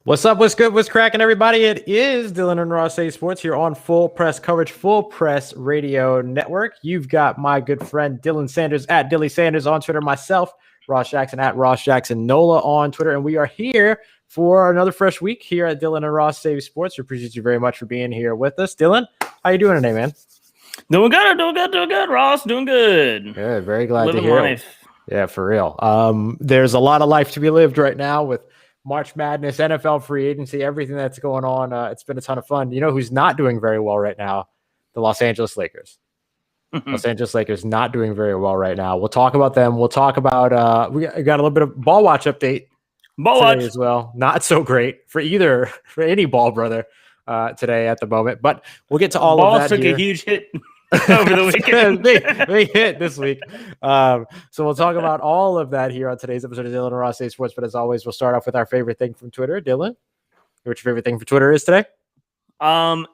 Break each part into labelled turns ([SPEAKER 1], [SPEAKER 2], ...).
[SPEAKER 1] What's up? What's good? What's cracking, everybody? It is Dylan and Ross A Sports here on Full Press Coverage, Full Press Radio Network. You've got my good friend Dylan Sanders at Dilly Sanders on Twitter, myself, Ross Jackson at Ross Jackson Nola on Twitter, and we are here for another fresh week here at Dylan and Ross A Sports. We appreciate you very much for being here with us. Dylan, how you doing today, man?
[SPEAKER 2] Doing good, Ross. Doing good.
[SPEAKER 1] Good. Very glad
[SPEAKER 2] Living
[SPEAKER 1] to hear
[SPEAKER 2] life.
[SPEAKER 1] it. Yeah, for real. There's a lot of life to be lived right now with March Madness, NFL free agency, everything that's going on. It's been a ton of fun. You know who's not doing very well right now? The Los Angeles Lakers. Los Angeles Lakers not doing very well right now. We'll talk about them. We'll talk about we got a little bit of ball watch update today as well. Not so great for any ball brother today at the moment, but we'll get to all of that.
[SPEAKER 2] Balls took a huge hit over the weekend.
[SPEAKER 1] big hit this week. So we'll talk about all of that here on today's episode of Dylan and Ross A Sports. But as always, we'll start off with our favorite thing from Twitter. Dylan, what your favorite thing for Twitter is today?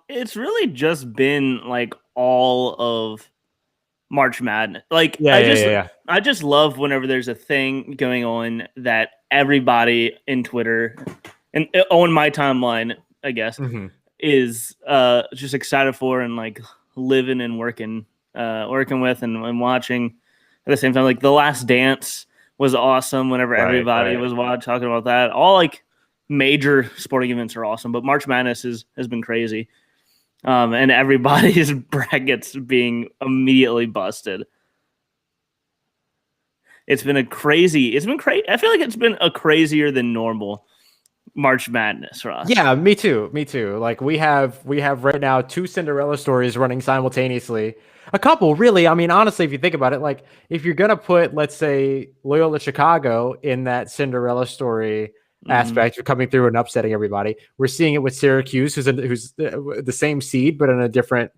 [SPEAKER 2] It's really just been like all of March Madness. Like, I just love whenever there's a thing going on that everybody in Twitter and on my timeline, I guess, is just excited for and like living and working with and watching at the same time. Like The Last Dance was awesome whenever everybody was talking about that. All like major sporting events are awesome, but March Madness has been crazy. And everybody's brackets being immediately busted. I feel like it's been a crazier than normal March Madness, Ross.
[SPEAKER 1] Yeah, me too. Like we have right now 2 Cinderella stories running simultaneously. A couple, really. I mean, honestly, if you think about it, like if you're gonna put, let's say, Loyola Chicago in that Cinderella story aspect, you're coming through and upsetting everybody. We're seeing it with Syracuse, who's the same seed, but in a different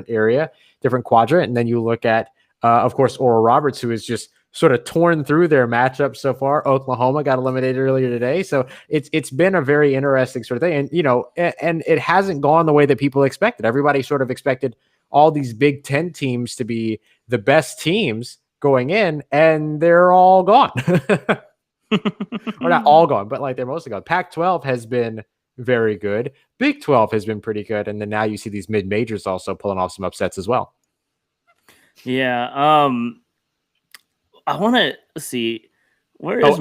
[SPEAKER 1] area, different quadrant. And then you look at, of course, Oral Roberts, who is just sort of torn through their matchups so far. Oklahoma got eliminated earlier today. So it's been a very interesting sort of thing. And, and it hasn't gone the way that people expected. Everybody sort of expected all these Big Ten teams to be the best teams going in, and they're all gone. Or not all gone, but like they're mostly gone. Pac-12 has been very good. Big 12 has been pretty good. And then now you see these mid-majors also pulling off some upsets as well.
[SPEAKER 2] Yeah. I want to see where is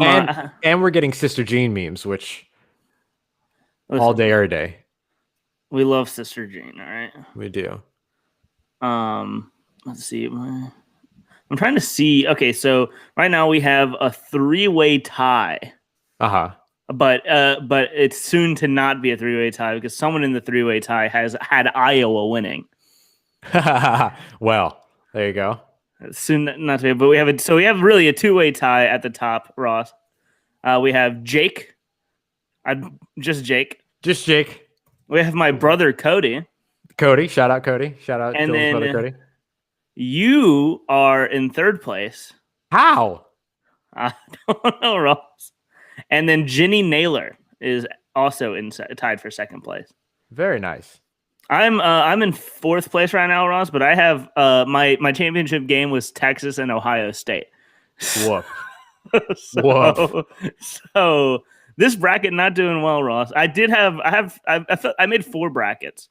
[SPEAKER 1] and we're getting Sister Jean memes, which all day, every day.
[SPEAKER 2] We love Sister Jean, all right?
[SPEAKER 1] We do.
[SPEAKER 2] Let's see. I'm trying to see. Okay, so right now we have a 3-way tie. But it's soon to not be a 3-way tie because someone in the 3-way tie has had Iowa winning.
[SPEAKER 1] Well, there you go.
[SPEAKER 2] Soon not to be, but we have really a 2-way tie at the top, Ross. We have Jake. Just Jake. We have my brother Cody.
[SPEAKER 1] Shout out Cody. Shout out
[SPEAKER 2] and
[SPEAKER 1] Dylan's brother Cody.
[SPEAKER 2] You are in 3rd place.
[SPEAKER 1] How?
[SPEAKER 2] I don't know, Ross. And then Jenny Naylor is also tied for 2nd place.
[SPEAKER 1] Very nice.
[SPEAKER 2] I'm in 4th place right now, Ross, but I have my championship game was Texas and Ohio State.
[SPEAKER 1] Whoop.
[SPEAKER 2] So this bracket not doing well, Ross. I made 4 brackets,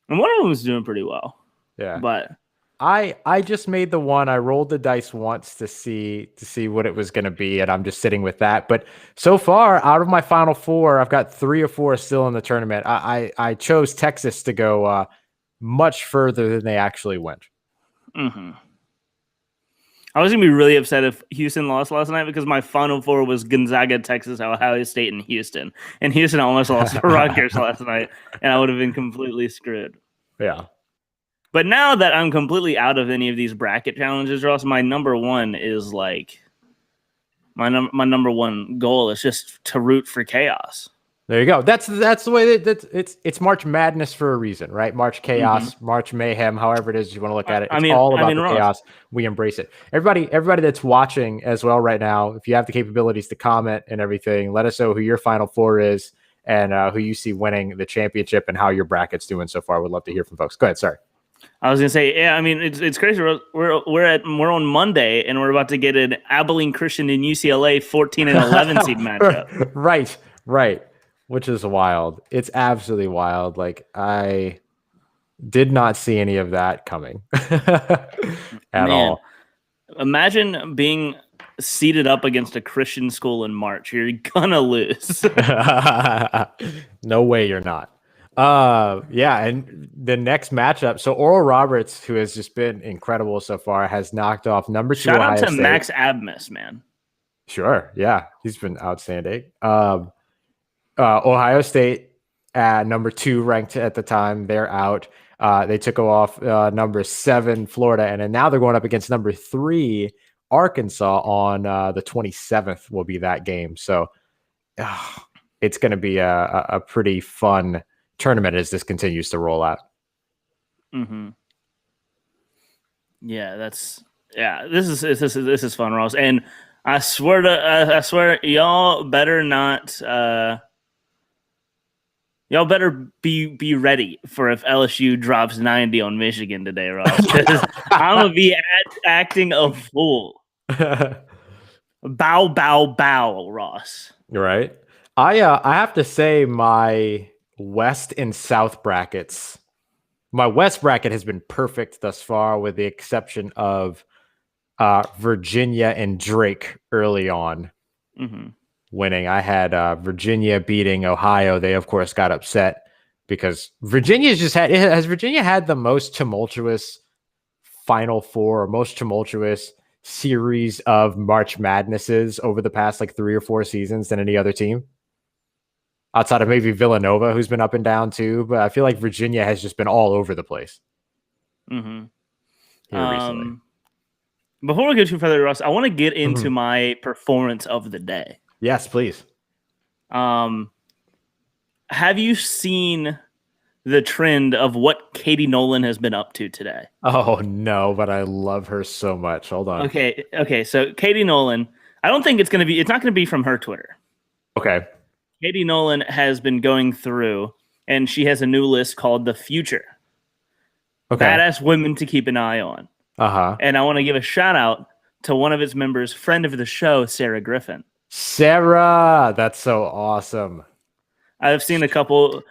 [SPEAKER 2] and one of them was doing pretty well.
[SPEAKER 1] Yeah,
[SPEAKER 2] but
[SPEAKER 1] I just made the one. I rolled the dice once to see what it was going to be, and I'm just sitting with that. But so far, out of my final 4, I've got 3 or 4 still in the tournament. I chose Texas to go much further than they actually went.
[SPEAKER 2] I was gonna be really upset if Houston lost last night because my final 4 was Gonzaga, Texas, Ohio State, and Houston almost lost to Rutgers last night, and I would have been completely screwed.
[SPEAKER 1] Yeah.
[SPEAKER 2] But now that I'm completely out of any of these bracket challenges, Ross, my number one is like my number one goal is just to root for chaos.
[SPEAKER 1] There you go. That's the way that it's March Madness for a reason, right? March chaos, March mayhem, however it is you want to look at it. It's all about the chaos. We embrace it. Everybody that's watching as well right now, if you have the capabilities to comment and everything, let us know who your final 4 is and who you see winning the championship and how your bracket's doing so far. We'd love to hear from folks. Go ahead. Sorry.
[SPEAKER 2] I was gonna say, yeah. I mean, it's crazy. We're on Monday, and we're about to get an Abilene Christian and UCLA 14 and 11 seed matchup.
[SPEAKER 1] Right. which is wild. It's absolutely wild. Like I did not see any of that coming at
[SPEAKER 2] Man,
[SPEAKER 1] all.
[SPEAKER 2] imagine being seated up against a Christian school in March. You're gonna lose.
[SPEAKER 1] No way you're not. Yeah, and the next matchup. So Oral Roberts, who has just been incredible so far, has knocked off number 2
[SPEAKER 2] Shout out
[SPEAKER 1] Ohio
[SPEAKER 2] to
[SPEAKER 1] State.
[SPEAKER 2] Max Abmas, man.
[SPEAKER 1] Sure, yeah, he's been outstanding. Ohio State at number 2 ranked at the time. They're out. They took off number 7 Florida, and then now they're going up against number 3 Arkansas on the 27th. Will be that game. So it's going to be a pretty fun tournament as this continues to roll out.
[SPEAKER 2] Mm-hmm. Yeah, this is fun, Ross. And I swear, y'all better not. Y'all better be ready for if LSU drops 90 on Michigan today, Ross. Because I'm gonna be acting a fool. Bow, Ross.
[SPEAKER 1] Right. I have to say my West and South brackets. My West bracket has been perfect thus far, with the exception of Virginia and Drake early on winning. I had Virginia beating Ohio. They, of course, got upset because has Virginia had the most tumultuous Final Four or most tumultuous series of March Madnesses over the past like 3 or 4 seasons than any other team? Outside of maybe Villanova, who's been up and down too, but I feel like Virginia has just been all over the place.
[SPEAKER 2] Here
[SPEAKER 1] recently.
[SPEAKER 2] Before we go too further, Russ, I want to get into my performance of the day.
[SPEAKER 1] Yes, please.
[SPEAKER 2] Have you seen the trend of what Katie Nolan has been up to today?
[SPEAKER 1] Oh no, but I love her so much. Hold on.
[SPEAKER 2] Okay. So Katie Nolan, I don't think it's not going to be from her Twitter.
[SPEAKER 1] Okay.
[SPEAKER 2] Katie Nolan has been going through, and she has a new list called The Future. Okay. Badass women to keep an eye on. And I want to give a shout out to one of its members, friend of the show, Sarah Griffin.
[SPEAKER 1] Sarah, that's so awesome.
[SPEAKER 2] I've seen a couple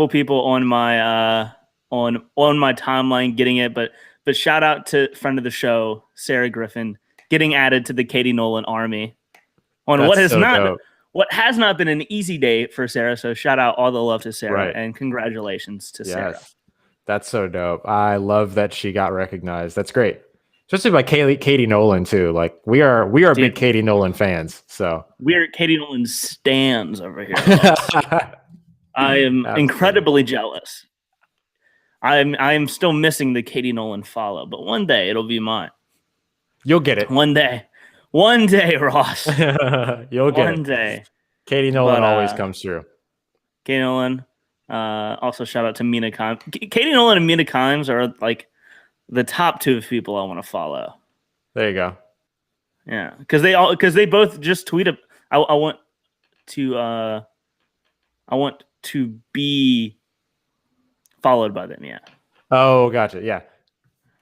[SPEAKER 2] people on my on my timeline getting it, but shout out to friend of the show, Sarah Griffin, getting added to the Katie Nolan army on what has not been an easy day for Sarah. So shout out all the love to Sarah and congratulations to Sarah.
[SPEAKER 1] That's so dope. I love that she got recognized. That's great. Especially by Katie Nolan too. Like we are big Katie Nolan fans. So
[SPEAKER 2] we're Katie Nolan stans over here. I am incredibly jealous. I am still missing the Katie Nolan follow, but one day it'll be mine.
[SPEAKER 1] You'll get it.
[SPEAKER 2] One day, Ross.
[SPEAKER 1] You'll get it.
[SPEAKER 2] One day.
[SPEAKER 1] Katie Nolan always comes through.
[SPEAKER 2] Katie Nolan. Also, shout out to Mina Kimes. Katie Nolan and Mina Kimes are like the top 2 of people I want to follow.
[SPEAKER 1] There you go.
[SPEAKER 2] Yeah, because they both just tweeted. I want to be followed by them. Yeah.
[SPEAKER 1] Oh, gotcha. Yeah.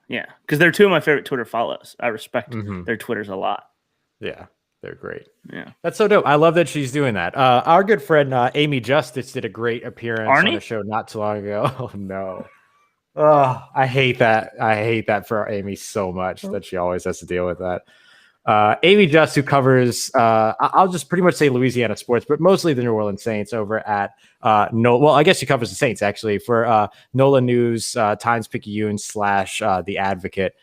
[SPEAKER 2] Yeah, because they're 2 of my favorite Twitter follows. I respect their Twitters a lot.
[SPEAKER 1] Yeah. They're great.
[SPEAKER 2] Yeah.
[SPEAKER 1] That's so dope. I love that she's doing that. Our good friend Amy Justice did a great appearance on the show not too long ago. Oh no. Oh, I hate that. I hate that for Amy so much that she always has to deal with that. Amy Just, who covers I'll just pretty much say Louisiana sports, but mostly the New Orleans Saints over at well, I guess she covers the Saints actually for NOLA News, Times-Picayune / The Advocate.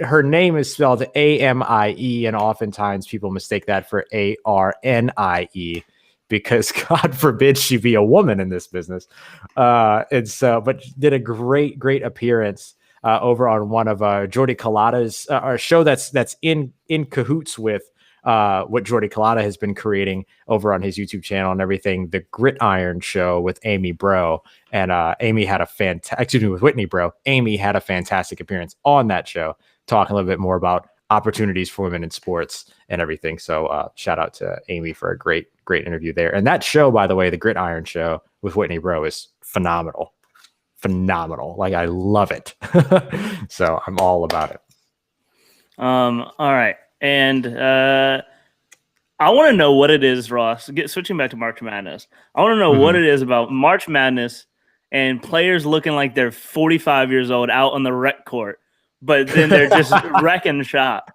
[SPEAKER 1] Her name is spelled Amie, and oftentimes people mistake that for Arnie because God forbid she be a woman in this business. And so, but did a great appearance over on one of Jordy Collada's our show that's in cahoots with what Jordy Collada has been creating over on his YouTube channel and everything, the Gridiron Show with Amy Bro. And Amy had with Whitney Bro. Amy had a fantastic appearance on that show, talking a little bit more about opportunities for women in sports and everything. So shout out to Amy for a great interview there. And that show, by the way, the Gridiron Show with Whitney Bro, is phenomenal. Like I love it. So I'm all about it.
[SPEAKER 2] All right. And I want to know what it is, Ross. Switching back to March Madness. I want to know what it is about March Madness and players looking like they're 45 years old out on the rec court, but then they're just wrecking shop.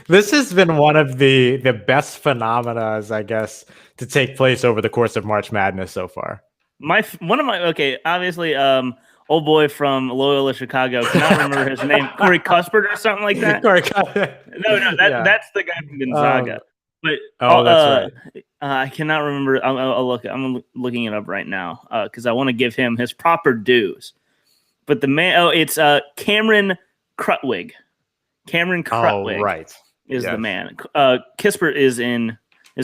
[SPEAKER 1] This has been one of the best phenomena, I guess, to take place over the course of March Madness so far.
[SPEAKER 2] Obviously, old boy from Loyola Chicago, cannot remember his name, Corey Cuthbert or something like that. That's the guy from Gonzaga. But
[SPEAKER 1] that's right.
[SPEAKER 2] I cannot remember. I'm looking it up right now because I want to give him his proper dues. But the man, it's Cameron Krutwig. Cameron Krutwig is the man. Kispert is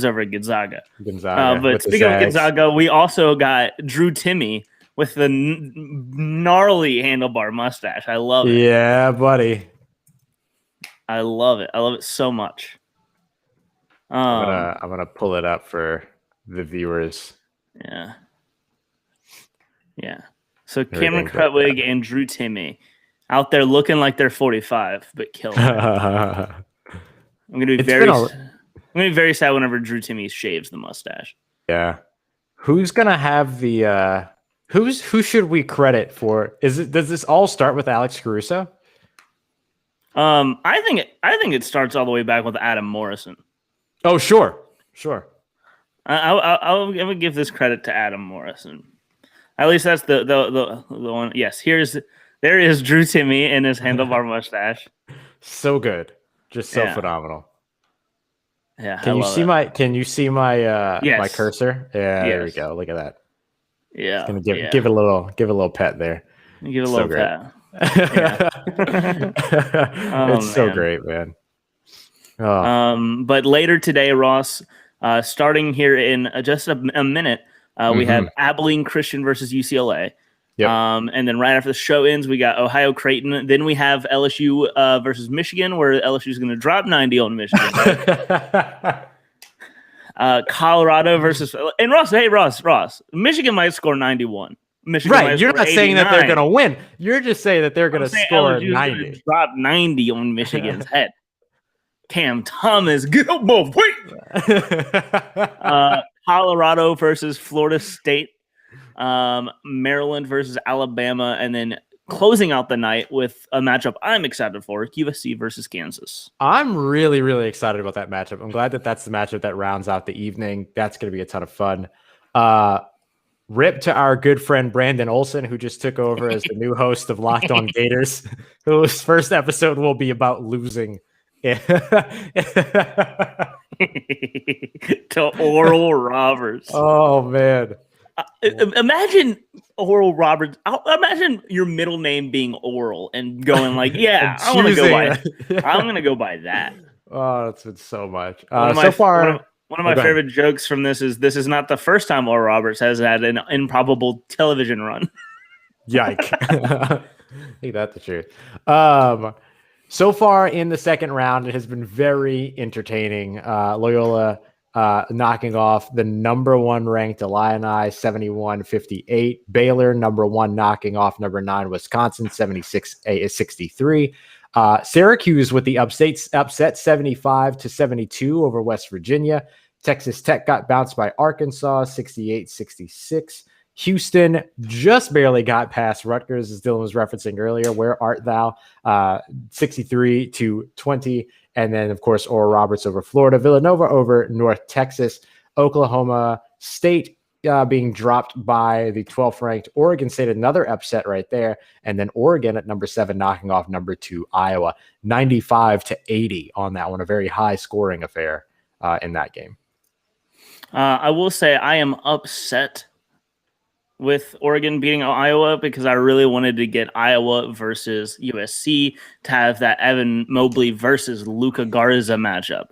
[SPEAKER 2] over at Gonzaga. But speaking of Gonzaga, we also got Drew Timme with the gnarly handlebar mustache. I love it.
[SPEAKER 1] Yeah, buddy.
[SPEAKER 2] I love it. I love it so much.
[SPEAKER 1] I'm gonna pull it up for the viewers.
[SPEAKER 2] Yeah. So Cameron Krutwig and Drew Timme out there looking like they're 45, but killing it. I'm gonna be very sad whenever Drew Timme shaves the mustache.
[SPEAKER 1] Yeah. Who's gonna have the who should we credit for? Does this all start with Alex Caruso?
[SPEAKER 2] I think it starts all the way back with Adam Morrison.
[SPEAKER 1] Oh, sure.
[SPEAKER 2] I would give this credit to Adam Morrison. At least that's the one. Yes, there is Drew Timme in his handlebar mustache.
[SPEAKER 1] So good, just so phenomenal.
[SPEAKER 2] Yeah.
[SPEAKER 1] Can you see my my cursor? Yeah,
[SPEAKER 2] yes.
[SPEAKER 1] There we go. Look at that.
[SPEAKER 2] Yeah.
[SPEAKER 1] Just gonna give it a little pet there.
[SPEAKER 2] Give it a little pet.
[SPEAKER 1] It's so great, man.
[SPEAKER 2] But later today, Ross, starting here in just a minute, we have Abilene Christian versus UCLA.
[SPEAKER 1] Yep.
[SPEAKER 2] And then right after the show ends, we got Ohio Creighton. Then we have LSU versus Michigan, where LSU is going to drop 90 on Michigan. Colorado versus and Ross. Michigan might score 91.
[SPEAKER 1] Right, you're not saying that they're going to win. You're just saying that they're going to score 90.
[SPEAKER 2] Drop 90 on Michigan's head. Cam Thomas, get up, boy. Colorado versus Florida State. Maryland versus Alabama, and then closing out the night with a matchup I'm excited for: USC versus Kansas.
[SPEAKER 1] I'm really, really excited about that matchup. I'm glad that that's the matchup that rounds out the evening. That's going to be a ton of fun. Rip to our good friend Brandon Olson, who just took over as the new host of Locked On Gators, whose first episode will be about losing
[SPEAKER 2] to Oral Roberts.
[SPEAKER 1] Oh man.
[SPEAKER 2] Imagine Oral Roberts. Imagine your middle name being Oral and going like, "Yeah, I want to go by. I'm going to go by that."
[SPEAKER 1] Oh, that's been so much.
[SPEAKER 2] So far, one of my favorite jokes from this is not the first time Oral Roberts has had an improbable television run.
[SPEAKER 1] Yike! Ain't that the truth? So far in the second round, it has been very entertaining. Loyola knocking off the number 1 ranked Illini 71-58. Baylor, number 1, knocking off number 9 Wisconsin 76-63. Syracuse with the upset 75-72 over West Virginia. Texas Tech got bounced by Arkansas 68-66. Houston just barely got past Rutgers, as Dylan was referencing earlier. Where art thou? 63-20. And then, of course, Oral Roberts over Florida. Villanova over North Texas. Oklahoma State being dropped by the 12th ranked Oregon State. Another upset right there. And then Oregon at number 7 knocking off number 2 Iowa. 95-80 on that one. A very high scoring affair in that game.
[SPEAKER 2] I will say I am upset with Oregon beating Iowa because I really wanted to get Iowa versus USC to have that Evan Mobley versus Luka Garza matchup.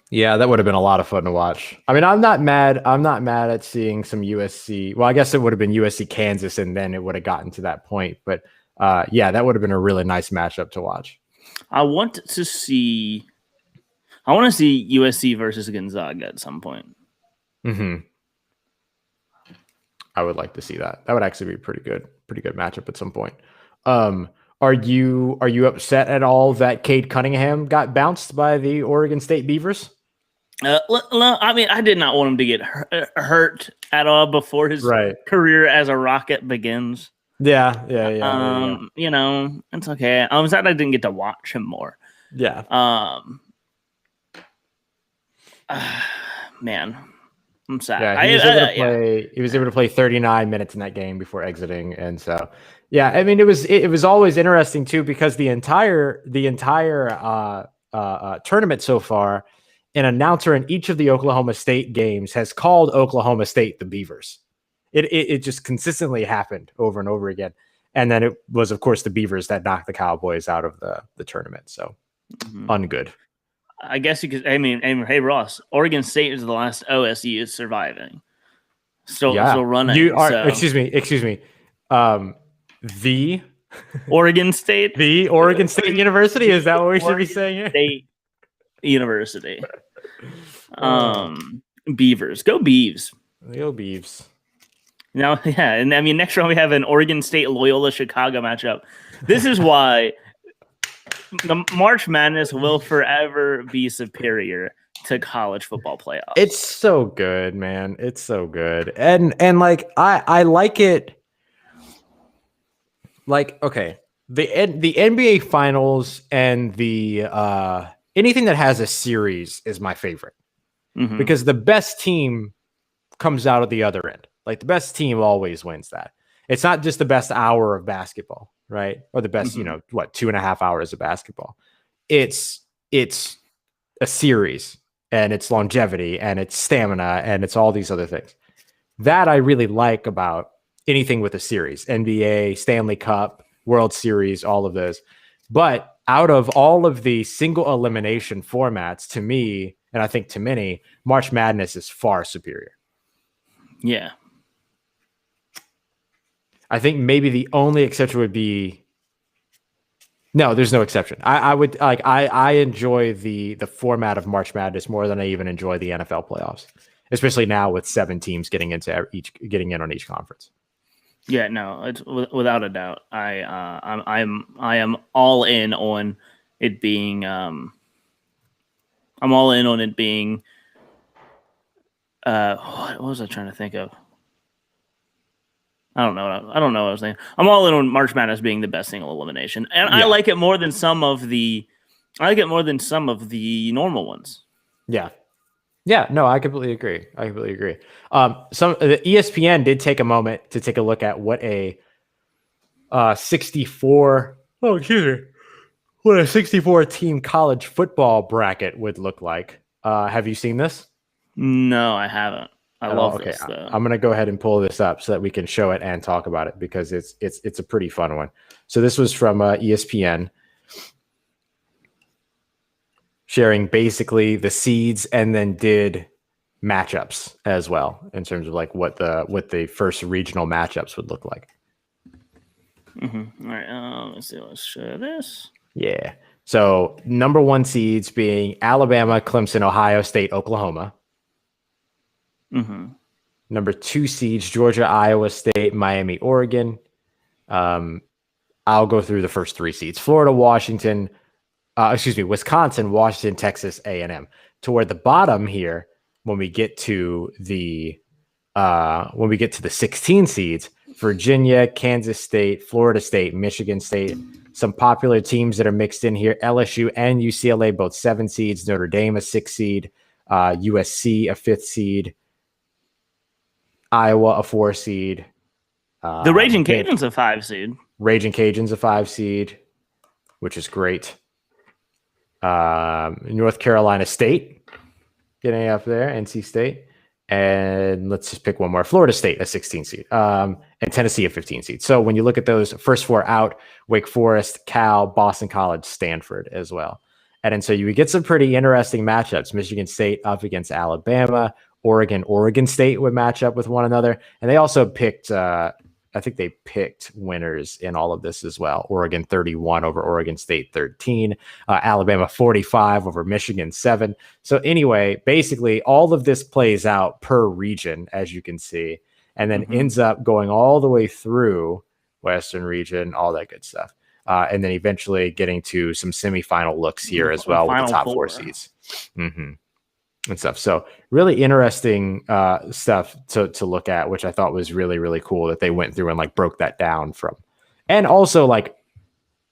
[SPEAKER 1] Yeah, that would have been a lot of fun to watch. I mean, I'm not mad at seeing some USC. Well, I guess it would have been USC Kansas, and then it would have gotten to that point. But yeah, that would have been a really nice matchup to watch.
[SPEAKER 2] I want to see USC versus Gonzaga at some point.
[SPEAKER 1] Mm-hmm. I would like to see that. That would actually be a pretty good matchup at some point. Are you upset at all that Cade Cunningham got bounced by the Oregon State Beavers?
[SPEAKER 2] I mean, I did not want him to get hurt at all before his career as a Rocket begins.
[SPEAKER 1] Yeah.
[SPEAKER 2] You know, it's okay. I'm sad I didn't get to watch him more.
[SPEAKER 1] Yeah.
[SPEAKER 2] Man, I'm sad.
[SPEAKER 1] Yeah, he was able to play 39 minutes in that game before exiting, and so yeah, I mean, it was always interesting too because the entire tournament so far, an announcer in each of the Oklahoma State games has called Oklahoma State the Beavers. It just consistently happened over and over again, and then it was of course the Beavers that knocked the Cowboys out of the tournament. So ungood.
[SPEAKER 2] I guess you could. I mean, hey Ross, Oregon State is the last OSU surviving. Still running.
[SPEAKER 1] Excuse me. The
[SPEAKER 2] Oregon State,
[SPEAKER 1] the Oregon State University. Is that what we should be saying here?
[SPEAKER 2] State University. Beavers, go Beavs.
[SPEAKER 1] Go Beavs.
[SPEAKER 2] Now, yeah, and I mean, next round we have an Oregon State Loyola Chicago matchup. This is why the March Madness will forever be superior to college football playoffs.
[SPEAKER 1] It's so good, man. It's so good. And like I like it. Like, okay, the NBA finals and the anything that has a series is my favorite because the best team comes out of the other end. Like the best team always wins that. It's not just the best hour of basketball, right? Or the best, 2.5 hours of basketball. It's a series and it's longevity and it's stamina and it's all these other things. That I really like about anything with a series, NBA, Stanley Cup, World Series, all of those. But out of all of the single elimination formats, to me, and I think to many, March Madness is far superior.
[SPEAKER 2] Yeah.
[SPEAKER 1] I think maybe the only exception would be no, there's no exception. I would like I enjoy the format of March Madness more than I even enjoy the NFL playoffs, especially now with 7 teams getting in on each conference.
[SPEAKER 2] Yeah, no, it's without a doubt. I am all in on it being. I'm all in on it being. What was I trying to think of? I don't know what I was thinking. I'm all in on March Madness being the best single elimination, and I like it more than some of the. I like it more than some of the normal ones.
[SPEAKER 1] Yeah. Yeah, no, I completely agree. The ESPN did take a moment to take a look at what a 64 team college football bracket would look like. Have you seen this?
[SPEAKER 2] No, I haven't. I love this.
[SPEAKER 1] I'm going to go ahead and pull this up so that we can show it and talk about it because it's a pretty fun one. So this was from ESPN. Sharing basically the seeds and then did matchups as well in terms of like what the first regional matchups would look like.
[SPEAKER 2] All right, let's see. Let's show this.
[SPEAKER 1] Yeah. So number 1 seeds being Alabama, Clemson, Ohio State, Oklahoma. Number 2 seeds Georgia, Iowa State, Miami, Oregon. I'll go through the first 3 seeds: Florida, Washington. Wisconsin, Washington, Texas, A&M. Toward the bottom here, when we get to the 16 seeds, Virginia, Kansas State, Florida State, Michigan State. Some popular teams that are mixed in here: LSU and UCLA, both 7 seeds. Notre Dame, a 6 seed. USC, a 5th seed. Iowa, a 4 seed.
[SPEAKER 2] The Raging Cajuns, a 5 seed.
[SPEAKER 1] Raging Cajuns, a 5 seed, which is great. North Carolina State getting up there, NC State, and let's just pick one more: Florida State, a 16 seed, and Tennessee, a 15 seed. So when you look at those first 4 out, Wake Forest, Cal, Boston College, Stanford as well. And then so you would get some pretty interesting matchups: Michigan State up against Alabama, Oregon State would match up with one another, and they also picked I think they picked winners in all of this as well. Oregon 31 over Oregon State 13, Alabama 45 over Michigan 7. So anyway, basically all of this plays out per region, as you can see, and then ends up going all the way through Western region, all that good stuff. and then eventually getting to some semifinal looks here as well with the top four seeds. Mm-hmm. And stuff. So really interesting stuff to look at, which I thought was really, really cool that they went through and like broke that down from, and also like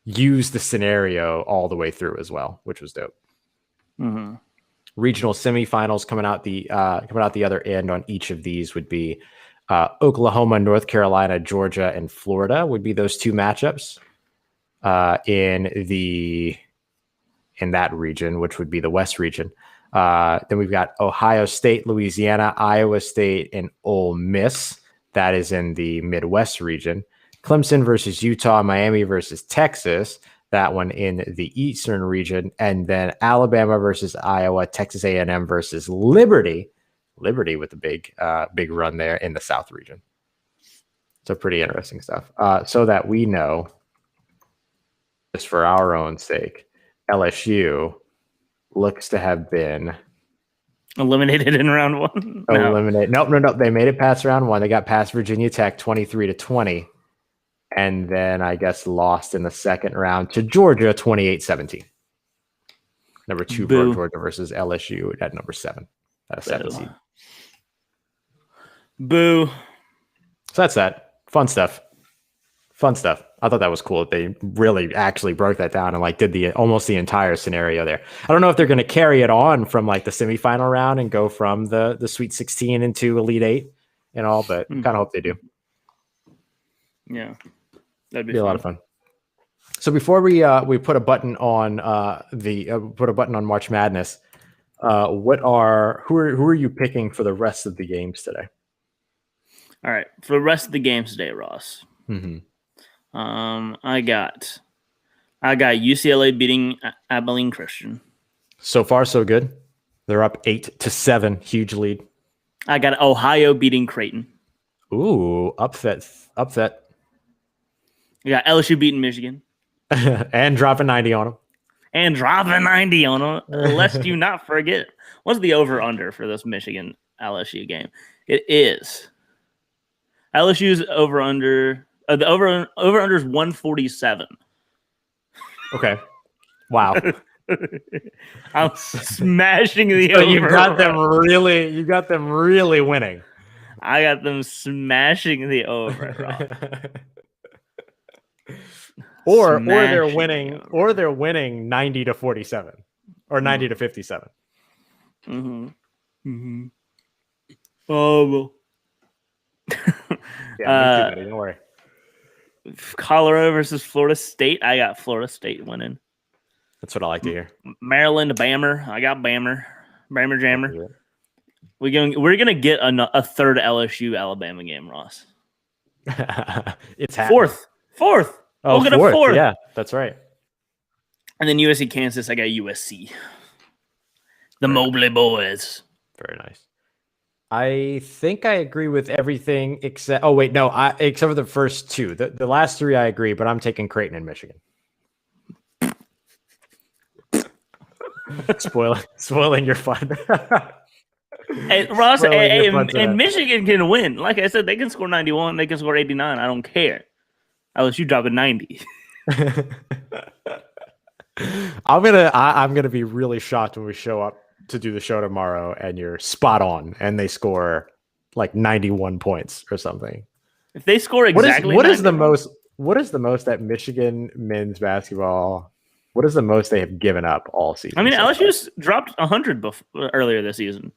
[SPEAKER 1] use the scenario all the way through as well, which was dope.
[SPEAKER 2] Mm-hmm.
[SPEAKER 1] Regional semifinals coming out the other end on each of these would be Oklahoma, North Carolina, Georgia, and Florida would be those two matchups in that region, which would be the West region. Then we've got Ohio State, Louisiana, Iowa State, and Ole Miss. That is in the Midwest region. Clemson versus Utah, Miami versus Texas. That one in the Eastern region. And then Alabama versus Iowa, Texas A&M versus Liberty. Liberty with a big run there in the South region. So pretty interesting stuff. So that we know, just for our own sake, LSU looks to have been
[SPEAKER 2] eliminated in round one.
[SPEAKER 1] Nope. They made it past round one. They got past Virginia Tech 23-20, and then I guess lost in the second round to Georgia 28-17. Number 2 for Georgia versus LSU at number 7. At a 7 seed.
[SPEAKER 2] Boo.
[SPEAKER 1] So that's that. Fun stuff. I thought that was cool that they really actually broke that down and like did almost the entire scenario there. I don't know if they're going to carry it on from like the semifinal round and go from the Sweet 16 into Elite 8 and all, but kind of hope they do.
[SPEAKER 2] Yeah, that'd
[SPEAKER 1] be a lot of fun. So before we put a button on March Madness, who are you picking for the rest of the games today?
[SPEAKER 2] All right, for the rest of the games today, Ross.
[SPEAKER 1] Mm-hmm.
[SPEAKER 2] I got UCLA beating Abilene Christian.
[SPEAKER 1] So far, so good. They're up 8-7, huge lead.
[SPEAKER 2] I got Ohio beating Creighton.
[SPEAKER 1] Ooh, upset.
[SPEAKER 2] You got LSU beating Michigan.
[SPEAKER 1] And dropping 90 on them.
[SPEAKER 2] Lest you not forget. What's the over-under for this Michigan LSU game? It is LSU's over-under. The over-under is 147.
[SPEAKER 1] Okay. Wow.
[SPEAKER 2] I'm smashing the over.
[SPEAKER 1] You got them really winning.
[SPEAKER 2] I got them smashing the over.
[SPEAKER 1] or they're winning 90-47 or 90-57.
[SPEAKER 2] Oh well.
[SPEAKER 1] Yeah, don't worry.
[SPEAKER 2] Colorado versus Florida State. I got Florida State winning.
[SPEAKER 1] That's what I like to hear.
[SPEAKER 2] Maryland, Bammer. I got Bammer Jammer. We're gonna get a third LSU Alabama game, Ross.
[SPEAKER 1] It's happening.
[SPEAKER 2] Fourth.
[SPEAKER 1] Oh,
[SPEAKER 2] we'll get a fourth.
[SPEAKER 1] Yeah, that's right.
[SPEAKER 2] And then USC Kansas. I got USC. The Mobley boys.
[SPEAKER 1] Very nice. I think I agree with everything except except for the first two. The last three I agree, but I'm taking Creighton and Michigan. Spoiling your fun.
[SPEAKER 2] Hey, Ross, and Michigan can win. Like I said, they can score 91, they can score 89. I don't care. Unless you drop a 90.
[SPEAKER 1] I'm gonna be really shocked when we show up to do the show tomorrow and you're spot on and they score like 91 points or something.
[SPEAKER 2] If they score exactly
[SPEAKER 1] what is the most that Michigan men's basketball, what is the most they have given up all season?
[SPEAKER 2] I mean, LSU's dropped 100 earlier this season.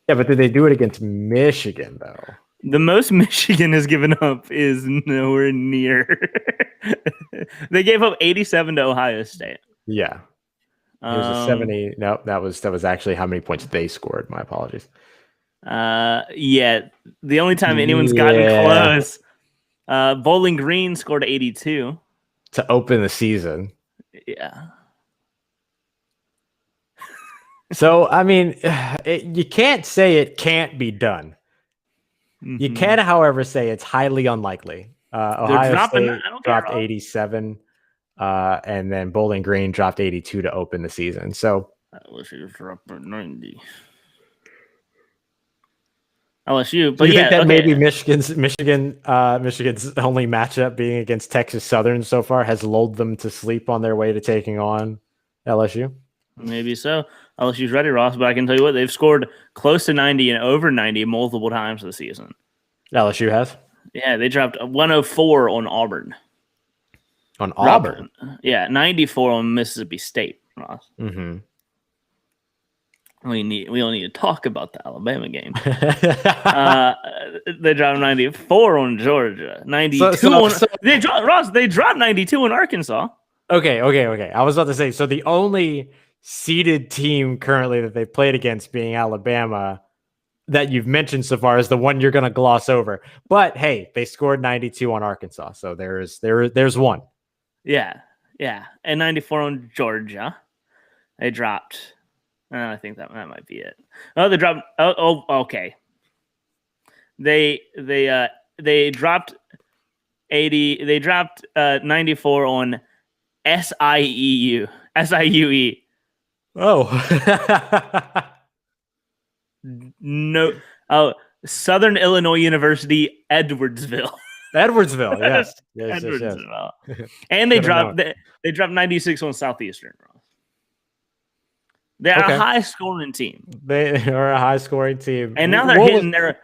[SPEAKER 1] Yeah, but did they do it against Michigan though?
[SPEAKER 2] The most Michigan has given up is nowhere near. They gave up 87 to Ohio State.
[SPEAKER 1] Yeah. It was a 70. No, that was actually how many points they scored. My apologies.
[SPEAKER 2] Yeah. The only time anyone's gotten close, Bowling Green scored 82
[SPEAKER 1] to open the season.
[SPEAKER 2] Yeah.
[SPEAKER 1] So I mean, you can't say it can't be done. Mm-hmm. You can, however, say it's highly unlikely. Ohio State dropped 87. And then Bowling Green dropped 82 to open the season. So
[SPEAKER 2] LSU dropped 90. LSU.
[SPEAKER 1] But do you think that maybe Michigan's only matchup being against Texas Southern so far has lulled them to sleep on their way to taking on LSU?
[SPEAKER 2] Maybe so. LSU's ready, Ross, but I can tell you what, they've scored close to 90 and over 90 multiple times this season.
[SPEAKER 1] LSU has?
[SPEAKER 2] Yeah, they dropped 104 on Auburn.
[SPEAKER 1] On Auburn?
[SPEAKER 2] Yeah, 94 on Mississippi State, Ross.
[SPEAKER 1] Mm-hmm.
[SPEAKER 2] We don't need to talk about the Alabama game. They dropped 94 on Georgia. 92 they dropped 92 in Arkansas.
[SPEAKER 1] Okay. I was about to say, so the only seeded team currently that they played against being Alabama that you've mentioned so far is the one you're going to gloss over. But hey, they scored 92 on Arkansas, so there's one.
[SPEAKER 2] Yeah, and 94 on Georgia. They dropped. I think that might be it. Oh, they dropped. Oh, okay. They dropped 80. They dropped 94 on SIUE.
[SPEAKER 1] Oh.
[SPEAKER 2] No. Oh, Southern Illinois University, Edwardsville.
[SPEAKER 1] Edwardsville, yes.
[SPEAKER 2] Edwardsville. Yes. And they dropped 96 on Southeastern. They're a high scoring team.
[SPEAKER 1] They are a high scoring team.
[SPEAKER 2] And now they're hitting their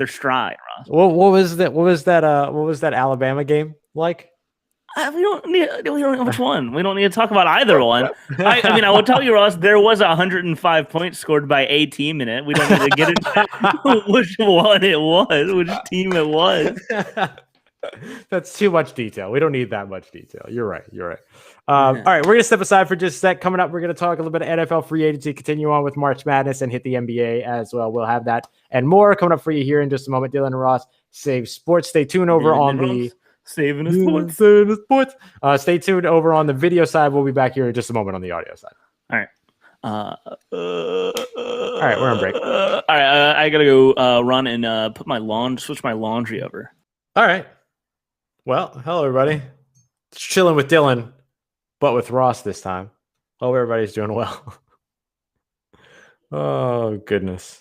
[SPEAKER 2] stride, Ross.
[SPEAKER 1] What was that Alabama game like?
[SPEAKER 2] We don't know which one. We don't need to talk about either one. I mean, I will tell you, Ross, there was 105 points scored by a team in it. We don't need to get into which one it was, which team it was.
[SPEAKER 1] That's too much detail. We don't need that much detail. You're right. All right, we're going to step aside for just a sec. Coming up, we're going to talk a little bit of NFL free agency, continue on with March Madness, and hit the NBA as well. We'll have that and more coming up for you here in just a moment. Dylan and Ross save sports. Stay tuned over on the
[SPEAKER 2] Saving the
[SPEAKER 1] sports. Stay tuned over on the video side. We'll be back here in just a moment on the audio side.
[SPEAKER 2] All right.
[SPEAKER 1] All right, we're on break.
[SPEAKER 2] All right, I gotta go run and switch my laundry over.
[SPEAKER 1] All right. Well, hello everybody. It's chilling with Dylan, but with Ross this time. Hope everybody's doing well. Oh goodness.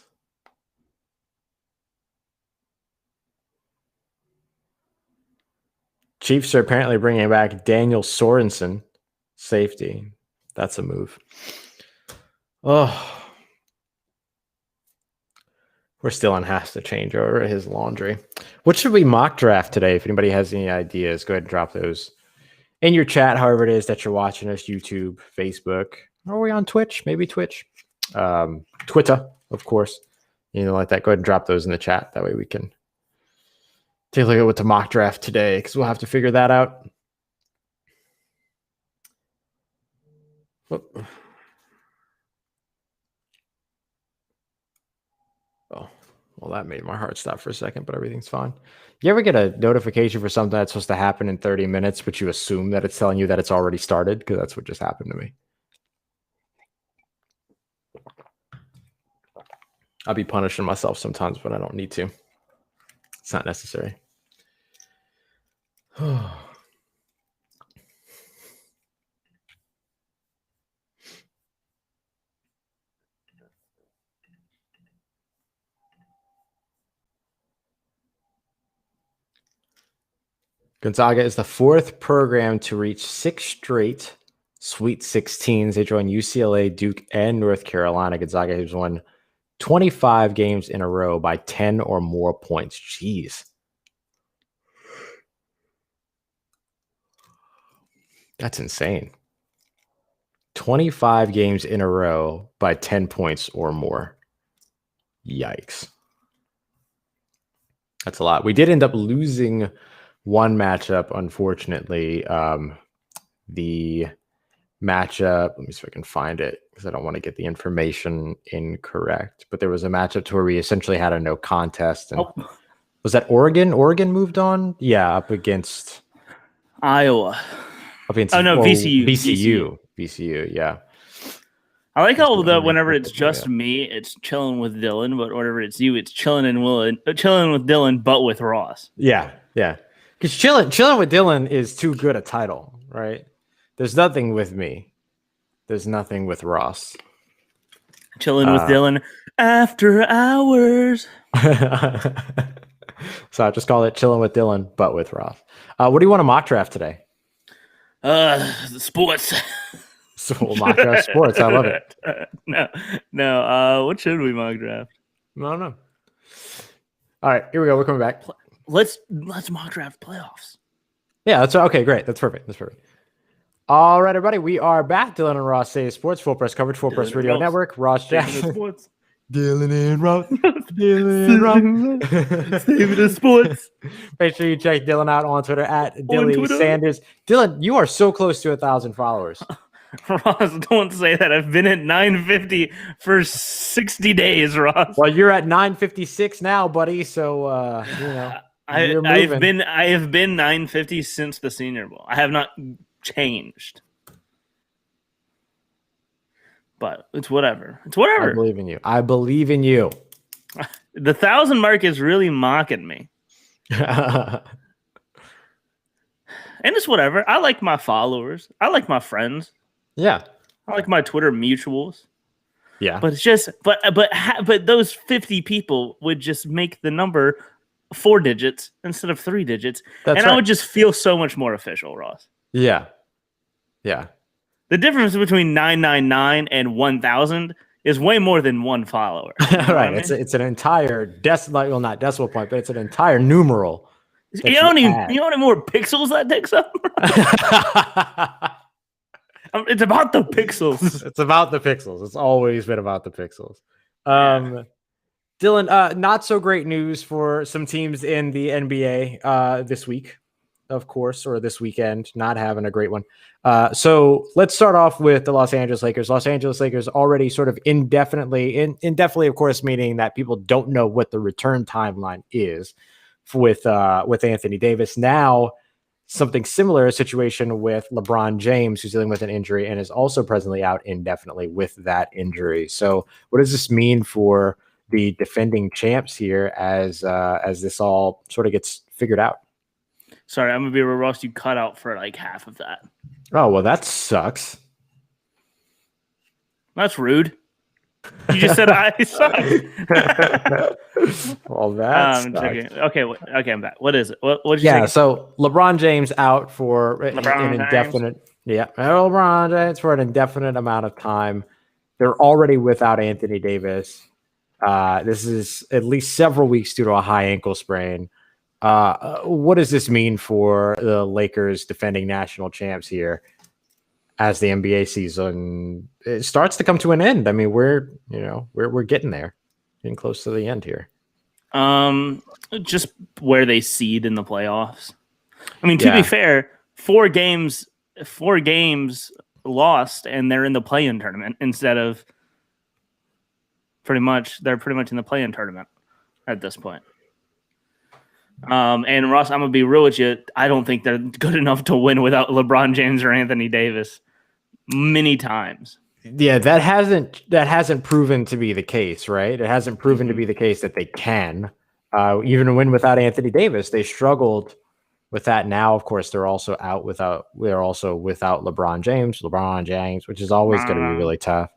[SPEAKER 1] Chiefs are apparently bringing back Daniel Sorensen, safety. That's a move. Oh. We're still on has to change over his laundry. What should we mock draft today? If anybody has any ideas, go ahead and drop those in your chat, however it is that you're watching us, YouTube, Facebook. Are we on Twitch? Maybe Twitch. Twitter, of course. Like that. Go ahead and drop those in the chat. That way we can take a look at what to mock draft today, because we'll have to figure that out. Oh, well, that made my heart stop for a second, but everything's fine. You ever get a notification for something that's supposed to happen in 30 minutes, but you assume that it's telling you that it's already started? Because that's what just happened to me. I'll be punishing myself sometimes, but I don't need to. It's not necessary. Gonzaga is the fourth program to reach 6 straight Sweet 16s. They join UCLA, Duke, and North Carolina. Gonzaga has won 25 games in a row by 10 or more points. Jeez. That's insane. 25 games in a row by 10 points or more. Yikes. That's a lot. We did end up losing one matchup, unfortunately. The matchup, let me see if I can find it, because I don't want to get the information incorrect. But there was a matchup to where we essentially had a no contest. And was that Oregon? Oregon moved on? Yeah, up against
[SPEAKER 2] Iowa.
[SPEAKER 1] Up against VCU, yeah.
[SPEAKER 2] I like how whenever it's just me, it's chilling with Dylan, but whenever it's you, it's chilling with Dylan, but with Ross.
[SPEAKER 1] Yeah. Because chilling with Dylan is too good a title, right? There's nothing with me. There's nothing with Ross.
[SPEAKER 2] Chilling with Dylan after hours.
[SPEAKER 1] So I just call it chilling with Dylan, but with Ross. What do you want to mock draft today?
[SPEAKER 2] Sports.
[SPEAKER 1] So we'll mock draft sports. I love it.
[SPEAKER 2] No. What should we mock draft?
[SPEAKER 1] I don't know. All right, here we go. We're coming back.
[SPEAKER 2] Let's mock draft playoffs.
[SPEAKER 1] Yeah, that's okay. Great. That's perfect. All right, everybody. We are back. Dylan and Ross say sports. Full press coverage. Full press radio network. Ross Jackson.
[SPEAKER 2] Sports.
[SPEAKER 1] Dylan and Ross. Dylan and Ross.
[SPEAKER 2] Save it sports.
[SPEAKER 1] Make sure you check Dylan out on Twitter at Dilly Sanders. Dylan, you are so close to 1,000 followers.
[SPEAKER 2] Ross, don't say that. I've been at 950 for 60 days, Ross.
[SPEAKER 1] Well, you're at 956 now, buddy. So you know,
[SPEAKER 2] I have been 950 since the Senior Bowl. I have not changed. But it's whatever. It's whatever.
[SPEAKER 1] I believe in you. I believe in you.
[SPEAKER 2] The 1,000 mark is really mocking me. And it's whatever. I like my followers. I like my friends.
[SPEAKER 1] Yeah.
[SPEAKER 2] I like my Twitter mutuals.
[SPEAKER 1] Yeah.
[SPEAKER 2] But it's just but those 50 people would just make the number 4 digits instead of 3 digits.
[SPEAKER 1] That's
[SPEAKER 2] and
[SPEAKER 1] right.
[SPEAKER 2] I would just feel so much more official, Ross.
[SPEAKER 1] Yeah. Yeah.
[SPEAKER 2] The difference between 999 and 1,000 is way more than one follower.
[SPEAKER 1] You know right. It's an entire not decimal point, but it's an entire numeral.
[SPEAKER 2] You know how many more pixels that takes up? It's about the pixels.
[SPEAKER 1] It's about the pixels. It's always been about the pixels. Dylan, not so great news for some teams in the NBA this week, of course, or this weekend, not having a great one. So let's start off with the Los Angeles Lakers. Los Angeles Lakers already sort of indefinitely, of course, meaning that people don't know what the return timeline is with Anthony Davis. Now, something similar, a situation with LeBron James, who's dealing with an injury and is also presently out indefinitely with that injury. So what does this mean for the defending champs here as this all sort of gets figured out?
[SPEAKER 2] Sorry, I'm going to be real, Ross. You cut out for like half of that.
[SPEAKER 1] Oh, well, that sucks.
[SPEAKER 2] That's rude. You just said I suck.
[SPEAKER 1] Well, that's
[SPEAKER 2] okay. I'm back. What is it? What did you say?
[SPEAKER 1] So LeBron James out for an indefinite. Yeah, LeBron James for an indefinite amount of time. They're already without Anthony Davis. This is at least several weeks due to a high ankle sprain. What does this mean for the Lakers defending national champs here as the NBA season it starts to come to an end? I mean, we're getting there, getting close to the end here.
[SPEAKER 2] Just where they seed in the playoffs. I mean, to be fair, 4 games lost, and they're in the play-in tournament instead of they're pretty much in the play-in tournament at this point. And Ross, I'm gonna be real with you. I don't think they're good enough to win without LeBron James or Anthony Davis. Many times.
[SPEAKER 1] Yeah, that hasn't proven to be the case, right? It hasn't proven to be the case that they can. Even win without Anthony Davis, they struggled with that. Now, of course, they're also without LeBron James, which is always going to be really tough.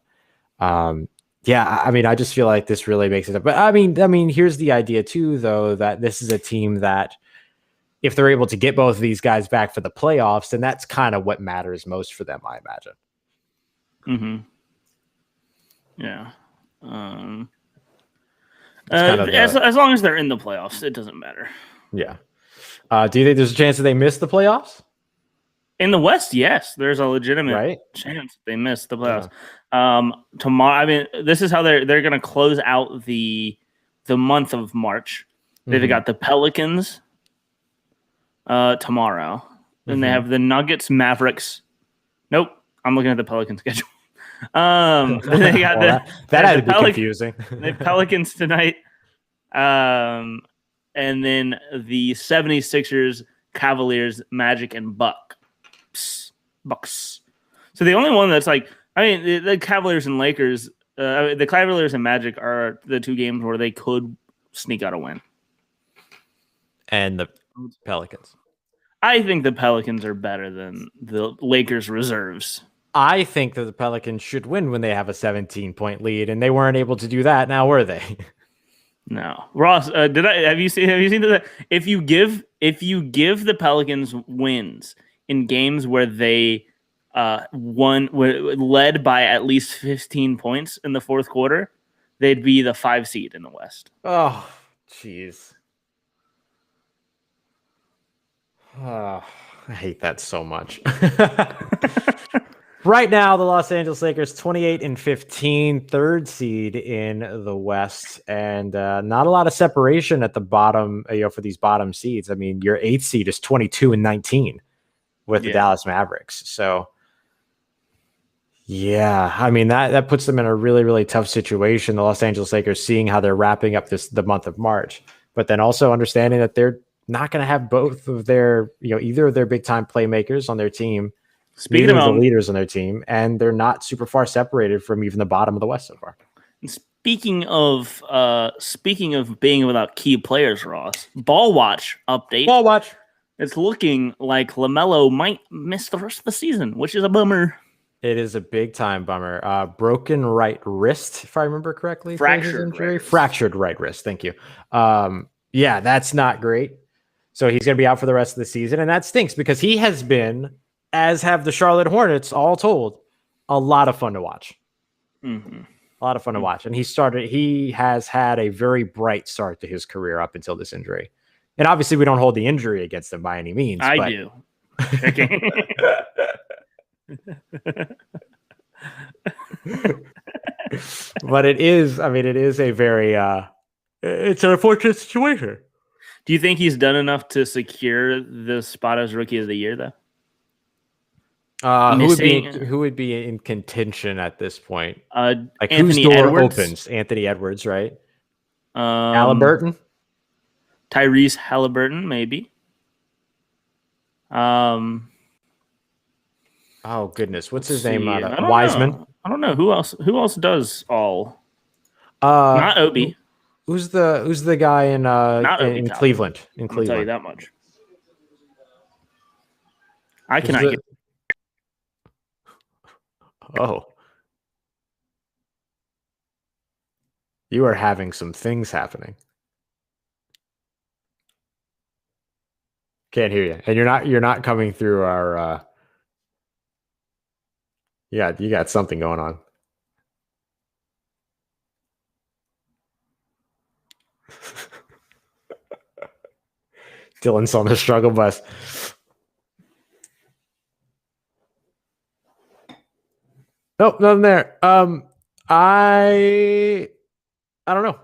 [SPEAKER 1] Yeah, I mean, I just feel like this really makes it up. But I mean, here's the idea too, though, that this is a team that if they're able to get both of these guys back for the playoffs, then that's kind of what matters most for them, I imagine.
[SPEAKER 2] Yeah. As long as they're in the playoffs, it doesn't matter.
[SPEAKER 1] Yeah. Do you think there's a chance that they miss the playoffs?
[SPEAKER 2] In the West, yes, there's a legitimate chance they miss the playoffs. Yeah. Tomorrow, I mean, this is how they're going to close out the month of March. They've got the Pelicans tomorrow. Then they have the Nuggets, Mavericks. Nope, I'm looking at the Pelicans schedule. Then they got
[SPEAKER 1] that had to be confusing.
[SPEAKER 2] The Pelicans tonight, and then the 76ers, Cavaliers, Magic, and Bucks. So the only one that's like, I mean, the Cavaliers and Lakers, the Cavaliers and Magic are the 2 games where they could sneak out a win.
[SPEAKER 1] And the Pelicans.
[SPEAKER 2] I think the Pelicans are better than the Lakers reserves.
[SPEAKER 1] I think that the Pelicans should win when they have a 17-point lead, and they weren't able to do that. Now were they?
[SPEAKER 2] No, Ross. Have you seen that? If you give the Pelicans wins in games where they led by at least 15 points in the fourth quarter, they'd be the 5 seed in the West.
[SPEAKER 1] Oh, jeez. Oh, I hate that so much. Right now, the Los Angeles Lakers 28-15, third seed in the West, and not a lot of separation at the bottom. For these bottom seeds. I mean, your 8th seed is 22-19 with the Dallas Mavericks. So, yeah, I mean that puts them in a really, really tough situation. The Los Angeles Lakers, seeing how they're wrapping up the month of March, but then also understanding that they're not going to have both of their, either of their big time playmakers on their team. Speaking of the leaders on their team, and they're not super far separated from even the bottom of the West so far.
[SPEAKER 2] Speaking of being without key players, Ross, Ball Watch update.
[SPEAKER 1] Ball Watch.
[SPEAKER 2] It's looking like LaMelo might miss the rest of the season, which is a bummer.
[SPEAKER 1] It is a big time bummer. Broken right wrist, if I remember correctly. Fractured right wrist. Thank you. Yeah, that's not great. So he's going to be out for the rest of the season, and that stinks because he has been, as have the Charlotte Hornets, all told, a lot of fun to watch.
[SPEAKER 2] Mm-hmm.
[SPEAKER 1] A lot of fun to watch. And he has had a very bright start to his career up until this injury. And obviously we don't hold the injury against him by any means.
[SPEAKER 2] I do.
[SPEAKER 1] But it is a very, it's an unfortunate situation.
[SPEAKER 2] Do you think he's done enough to secure the spot as Rookie of the Year, though?
[SPEAKER 1] Who would be in contention at this point?
[SPEAKER 2] Like
[SPEAKER 1] Anthony whose door Edwards? Opens? Anthony Edwards, right? Halliburton?
[SPEAKER 2] Tyrese Halliburton, maybe.
[SPEAKER 1] Oh goodness, what's his name? Wiseman.
[SPEAKER 2] I don't know who else does all. Not Obi.
[SPEAKER 1] Who's the guy in Cleveland? In Cleveland,
[SPEAKER 2] I'll tell you that much. I cannot get.
[SPEAKER 1] Oh, you are having some things happening. Can't hear you, and you're not coming through our. Yeah, you got something going on. Dylan's on the struggle bus. Nope, nothing there. I don't know.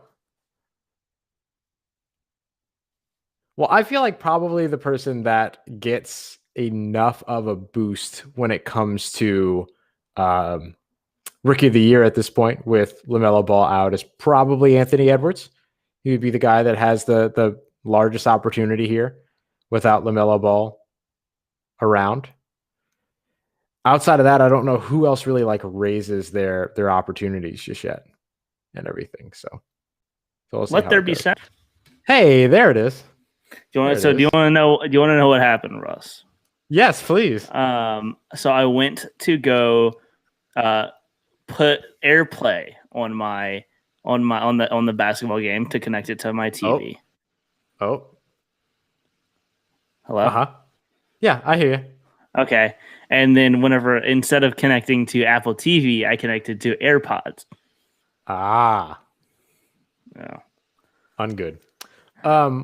[SPEAKER 1] Well, I feel like probably the person that gets enough of a boost when it comes to Rookie of the Year at this point with LaMelo Ball out is probably Anthony Edwards. He would be the guy that has the largest opportunity here without LaMelo Ball around. Outside of that, I don't know who else really raises their opportunities just yet and everything. So we'll
[SPEAKER 2] let there be said.
[SPEAKER 1] Hey, there it is.
[SPEAKER 2] Do you want to know what happened, Russ?
[SPEAKER 1] Yes, please.
[SPEAKER 2] So I went to go put AirPlay on the basketball game to connect it to my TV.
[SPEAKER 1] Oh.
[SPEAKER 2] Hello?
[SPEAKER 1] Uh-huh. Yeah, I hear you.
[SPEAKER 2] Okay. And then instead of connecting to Apple TV, I connected to AirPods.
[SPEAKER 1] Ah.
[SPEAKER 2] Yeah.
[SPEAKER 1] Ungood.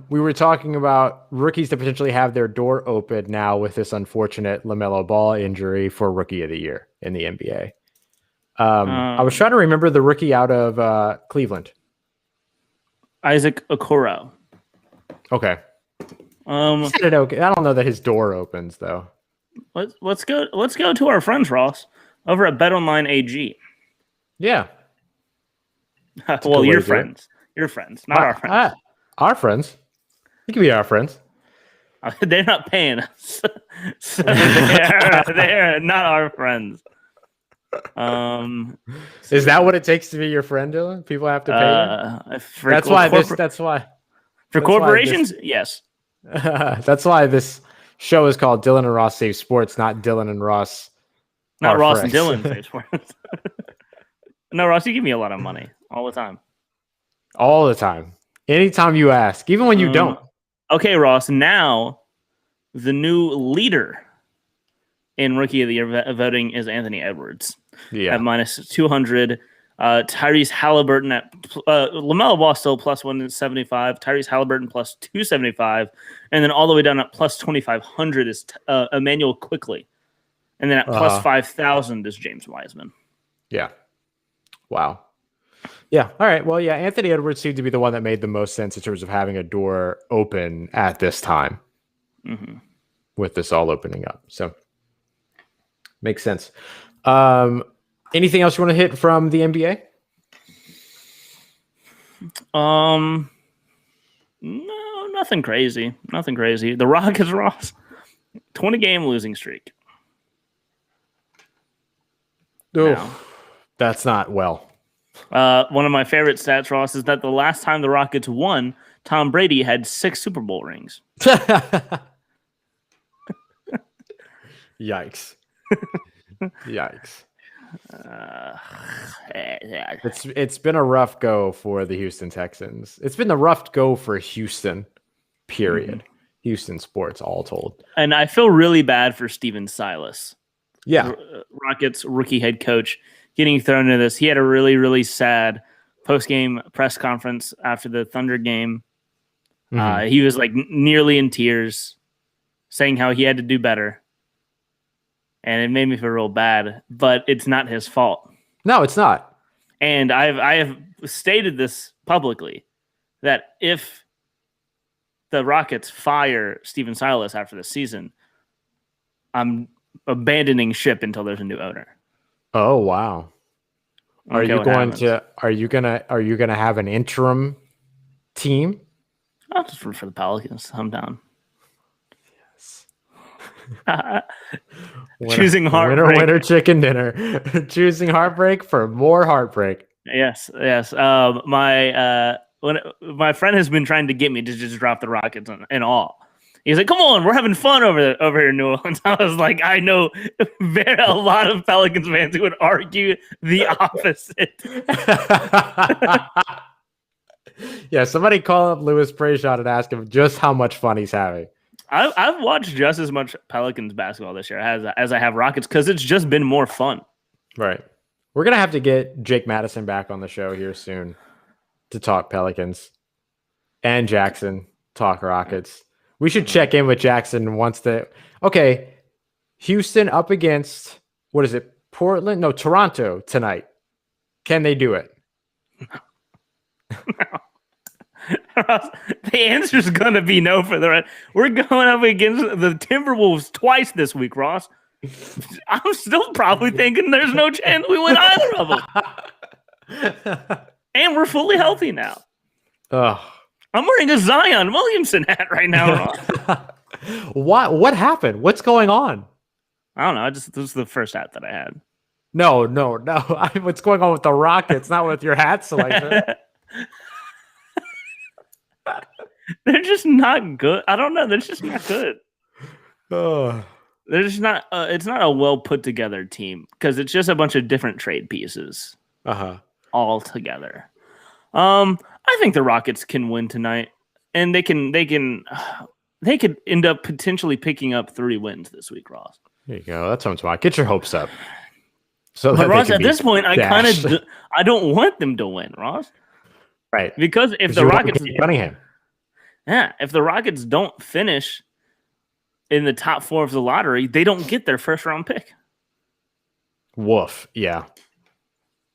[SPEAKER 1] We were talking about rookies to potentially have their door open now with this unfortunate LaMelo Ball injury for Rookie of the Year in the NBA. I was trying to remember the rookie out of Cleveland.
[SPEAKER 2] Isaac Okoro.
[SPEAKER 1] Okay. Okay. I don't know that his door opens though.
[SPEAKER 2] Let's go to our friends, Ross, over at BetOnline AG.
[SPEAKER 1] Yeah.
[SPEAKER 2] Well, your friends. Your friends, not our friends.
[SPEAKER 1] Our friends. You can be our friends.
[SPEAKER 2] They're not paying us. So they're not our friends.
[SPEAKER 1] Is that what it takes to be your friend, Dylan? People have to pay you? That's why.
[SPEAKER 2] For corporations, yes.
[SPEAKER 1] That's why this show is called Dylan and Ross Save Sports, not Dylan and Ross
[SPEAKER 2] Not Ross and Dylan say sports. No, Ross, you give me a lot of money all the time.
[SPEAKER 1] All the time. Anytime you ask, even when you don't.
[SPEAKER 2] Okay, Ross, now the new leader in Rookie of the Year voting is Anthony Edwards at minus 200. Tyrese Halliburton at LaMelo Ball still plus 175. Tyrese Halliburton plus 275. And then all the way down at plus 2,500 is Emmanuel Quickly. And then at plus 5,000 is James Wiseman.
[SPEAKER 1] Yeah. Wow. Yeah. All right. Well, yeah, Anthony Edwards seemed to be the one that made the most sense in terms of having a door open at this time with this all opening up. So makes sense. Anything else you want to hit from the NBA?
[SPEAKER 2] No, nothing crazy. Nothing crazy. The Rockets, Ross, 20-game losing streak.
[SPEAKER 1] Oh, that's not well.
[SPEAKER 2] One of my favorite stats, Ross, is that the last time the Rockets won, Tom Brady had 6 Super Bowl rings.
[SPEAKER 1] Yikes. Yikes. It's been a rough go for the Houston Texans. It's been a rough go for Houston, period. Houston sports, all told.
[SPEAKER 2] And I feel really bad for Steven Silas.
[SPEAKER 1] Yeah.
[SPEAKER 2] Rockets rookie head coach getting thrown into this. He had a really, really sad post-game press conference after the Thunder game. He was like nearly in tears, saying how he had to do better. And it made me feel real bad, but it's not his fault.
[SPEAKER 1] No, it's not.
[SPEAKER 2] And I have stated this publicly, that if the Rockets fire Steven Silas after the season, I'm abandoning ship until there's a new owner.
[SPEAKER 1] Oh, wow. Are you going to have an interim team?
[SPEAKER 2] I'll just root for the Pelicans. I'm down. Choosing heartbreak.
[SPEAKER 1] Winner, chicken dinner. Choosing heartbreak for more heartbreak.
[SPEAKER 2] Yes. My friend has been trying to get me to just drop the Rockets and all. He's like, "Come on, we're having fun over here in New Orleans." I was like, "I know a lot of Pelicans fans who would argue the opposite."
[SPEAKER 1] Yeah, somebody call up Louis Prayshot and ask him just how much fun he's having.
[SPEAKER 2] I've watched just as much Pelicans basketball this year as I have Rockets because it's just been more fun.
[SPEAKER 1] Right. We're going to have to get Jake Madison back on the show here soon to talk Pelicans and Jackson talk Rockets. We should check in with Jackson once okay, Houston up against, what is it, Portland? No, Toronto tonight. Can they do it?
[SPEAKER 2] No. The answer is going to be no for the rest. We're going up against the Timberwolves twice this week, Ross. I'm still probably thinking there's no chance we win either of them. And we're fully healthy now. I'm wearing a Zion Williamson hat right now, Ross.
[SPEAKER 1] What happened? What's going on?
[SPEAKER 2] I don't know. This was the first hat that I had.
[SPEAKER 1] No. What's going on with the Rockets, not with your hat selection?
[SPEAKER 2] They're just not good. I don't know. They're just not good.
[SPEAKER 1] They're
[SPEAKER 2] just not. It's not a well put together team because it's just a bunch of different trade pieces. All together. I think the Rockets can win tonight, and they could end up potentially picking up 3 wins this week, Ross.
[SPEAKER 1] There you go. That's what I'm talking. Get your hopes up. So,
[SPEAKER 2] but Ross, at this point, I don't want them to win, Ross.
[SPEAKER 1] Right.
[SPEAKER 2] Because if the Rockets
[SPEAKER 1] Cunningham.
[SPEAKER 2] Yeah, if the Rockets don't finish in the top 4 of the lottery, they don't get their first round pick.
[SPEAKER 1] Woof. Yeah.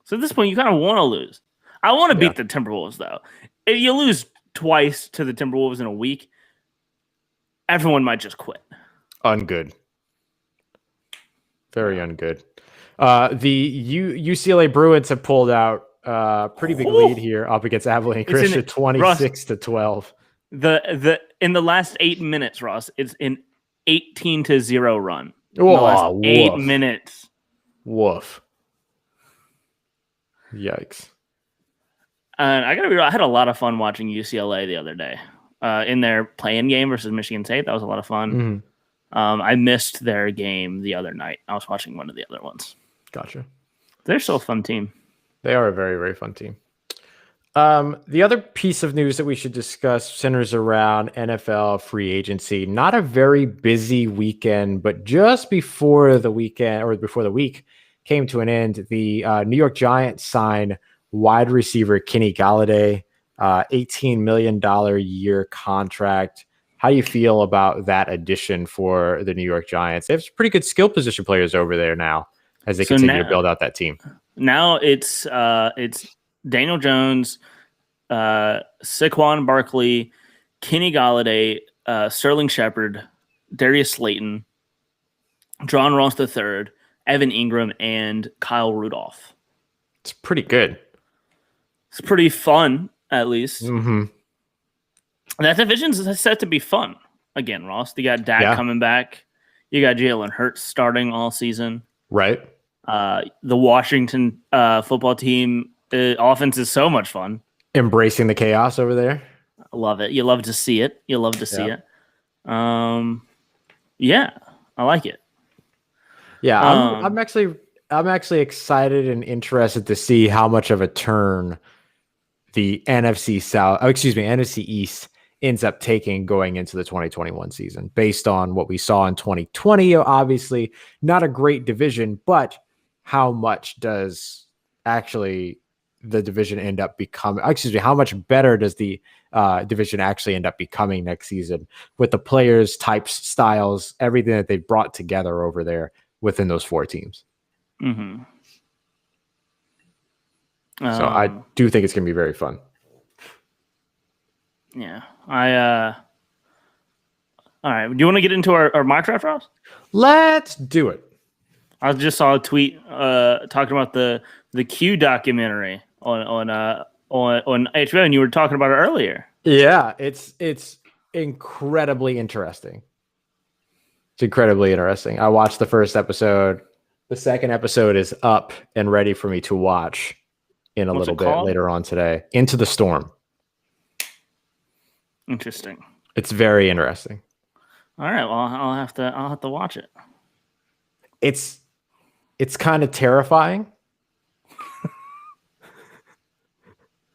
[SPEAKER 2] So at this point, you kind of want to lose. I want to beat the Timberwolves, though. If you lose twice to the Timberwolves in a week, everyone might just quit.
[SPEAKER 1] Ungood. Very ungood. The UCLA Bruins have pulled out pretty big lead here up against Abilene Christian, 26-12.
[SPEAKER 2] In the last 8 minutes, Ross, it's an 18-0 run.
[SPEAKER 1] In the last
[SPEAKER 2] 8 minutes.
[SPEAKER 1] Woof. Yikes.
[SPEAKER 2] And I gotta be real, I had a lot of fun watching UCLA the other day in their play-in game versus Michigan State. That was a lot of fun. I missed their game the other night. I was watching one of the other ones.
[SPEAKER 1] Gotcha.
[SPEAKER 2] They're still a fun team.
[SPEAKER 1] They are a very, very fun team. The other piece of news that we should discuss centers around NFL free agency. Not a very busy weekend, but just before the weekend or before the week came to an end, the New York Giants signed wide receiver Kenny Galladay, $18 million year contract. How do you feel about that addition for the New York Giants? They have some pretty good skill position players over there now as they continue to build out that team.
[SPEAKER 2] Now it's Daniel Jones, Saquon Barkley, Kenny Galladay, Sterling Shepard, Darius Slayton, John Ross III, Evan Ingram, and Kyle Rudolph.
[SPEAKER 1] It's pretty good.
[SPEAKER 2] It's pretty fun, at least.
[SPEAKER 1] Mm-hmm.
[SPEAKER 2] That division's set to be fun again, Ross. You got Dak coming back. You got Jalen Hurts starting all season.
[SPEAKER 1] Right.
[SPEAKER 2] The Washington football team offense is so much fun.
[SPEAKER 1] Embracing the chaos over there.
[SPEAKER 2] I love it. You love to see it. You love to see it. Yeah, I like it.
[SPEAKER 1] Yeah, I'm actually excited and interested to see how much of a turn the NFC East ends up taking going into the 2021 season based on what we saw in 2020. Obviously, not a great division, but how much does actually the division end up becoming? How much better does the division actually end up becoming next season with the players, types, styles, everything that they've brought together over there within those four teams?
[SPEAKER 2] Mm-hmm.
[SPEAKER 1] So I do think it's going to be very fun.
[SPEAKER 2] Yeah. All right. Do you want to get into our mock draft, Ross?
[SPEAKER 1] Let's do it.
[SPEAKER 2] I just saw a tweet talking about the Q documentary on HBO, and you were talking about it earlier.
[SPEAKER 1] Yeah, it's incredibly interesting. It's incredibly interesting. I watched the first episode. The second episode is up and ready for me to watch in a little bit later on today. Into the Storm.
[SPEAKER 2] Interesting.
[SPEAKER 1] It's very interesting.
[SPEAKER 2] All right. Well, I'll have to watch it.
[SPEAKER 1] It's kind of terrifying,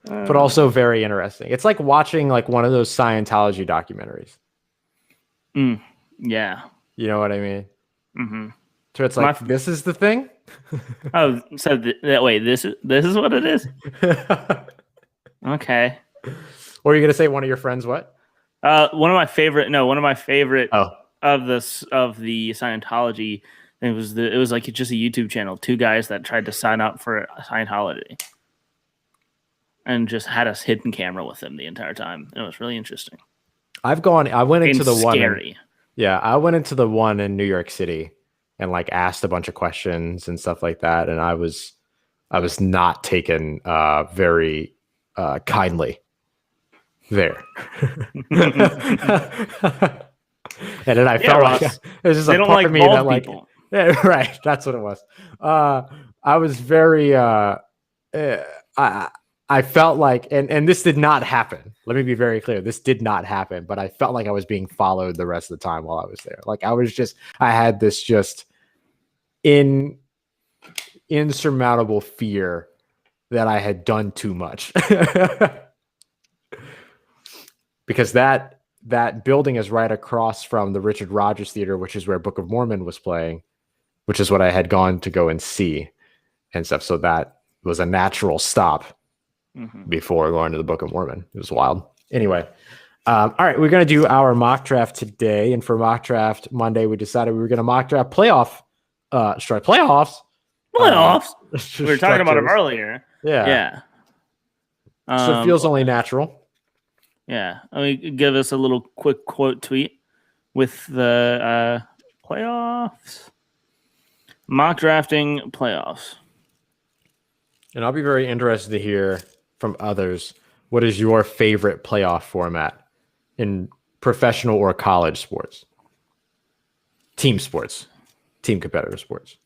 [SPEAKER 1] but also very interesting. It's like watching like one of those Scientology documentaries.
[SPEAKER 2] Yeah.
[SPEAKER 1] You know what I mean?
[SPEAKER 2] Mm-hmm.
[SPEAKER 1] So it's like, this is the thing?
[SPEAKER 2] Oh, so wait, this is what it is? Okay.
[SPEAKER 1] Or are you going to say one of your friends what?
[SPEAKER 2] One of my favorite
[SPEAKER 1] of
[SPEAKER 2] the Scientology, it was like just a YouTube channel, two guys that tried to sign up for Scientology and just had a hidden camera with them the entire time. It was really interesting.
[SPEAKER 1] I went into the
[SPEAKER 2] scary.
[SPEAKER 1] I went into the one in New York City and like asked a bunch of questions and stuff like that. And I was not taken very kindly there. And then I felt like there's just a part of me that like, yeah, right. That's what it was. I was very, I felt like, and this did not happen. Let me be very clear. This did not happen, but I felt like I was being followed the rest of the time while I was there. Like I had this just insurmountable fear that I had done too much. Because that building is right across from the Richard Rodgers Theater, which is where Book of Mormon was playing, which is what I had gone to go and see and stuff. So that was a natural stop before going to the Book of Mormon. It was wild. Anyway, all right, we're going to do our mock draft today. And for mock draft Monday, we decided we were going to mock draft playoffs.
[SPEAKER 2] We were talking about them earlier.
[SPEAKER 1] Yeah. So it feels only natural.
[SPEAKER 2] Yeah. Let me give us a little quick quote tweet with the playoffs. Mock drafting playoffs.
[SPEAKER 1] And I'll be very interested to hear from others. What is your favorite playoff format in professional or college sports? Team sports. Team competitive sports.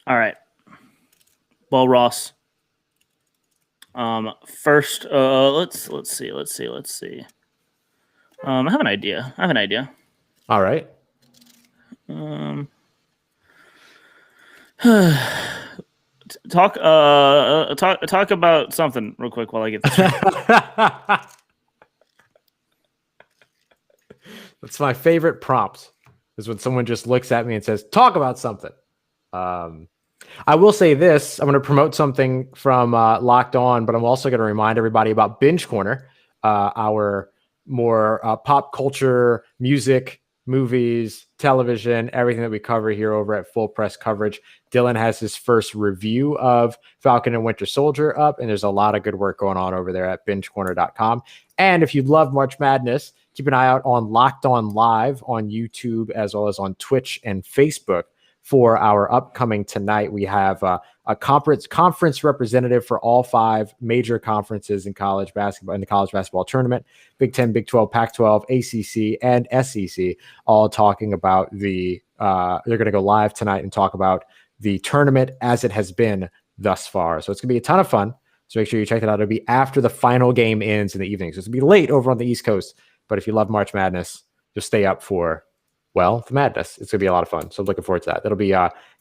[SPEAKER 2] All right. Well, Ross. First, let's see. I have an idea.
[SPEAKER 1] All right.
[SPEAKER 2] Talk about something real quick while I get this.
[SPEAKER 1] That's my favorite prompt, is when someone just looks at me and says, talk about something. I will say this. I'm going to promote something from Locked On, but I'm also going to remind everybody about Binge Corner, our more pop culture, music, movies, television, everything that we cover here over at Full Press Coverage. Dylan has his first review of Falcon and Winter Soldier up, and there's a lot of good work going on over there at bingecorner.com. And if you love March Madness, keep an eye out on Locked On Live on YouTube, as well as on Twitch and Facebook. For our upcoming tonight, we have a conference representative for all 5 major conferences in college basketball, in the college basketball tournament: Big 10, Big 12, Pac-12, ACC, and SEC, all talking about they're going to go live tonight and talk about the tournament as it has been thus far. So it's going to be a ton of fun. So make sure you check it out. It'll be after the final game ends in the evening. So it's going to be late over on the East Coast. But if you love March Madness, just stay up for the madness. It's going to be a lot of fun. So I'm looking forward to that. That'll be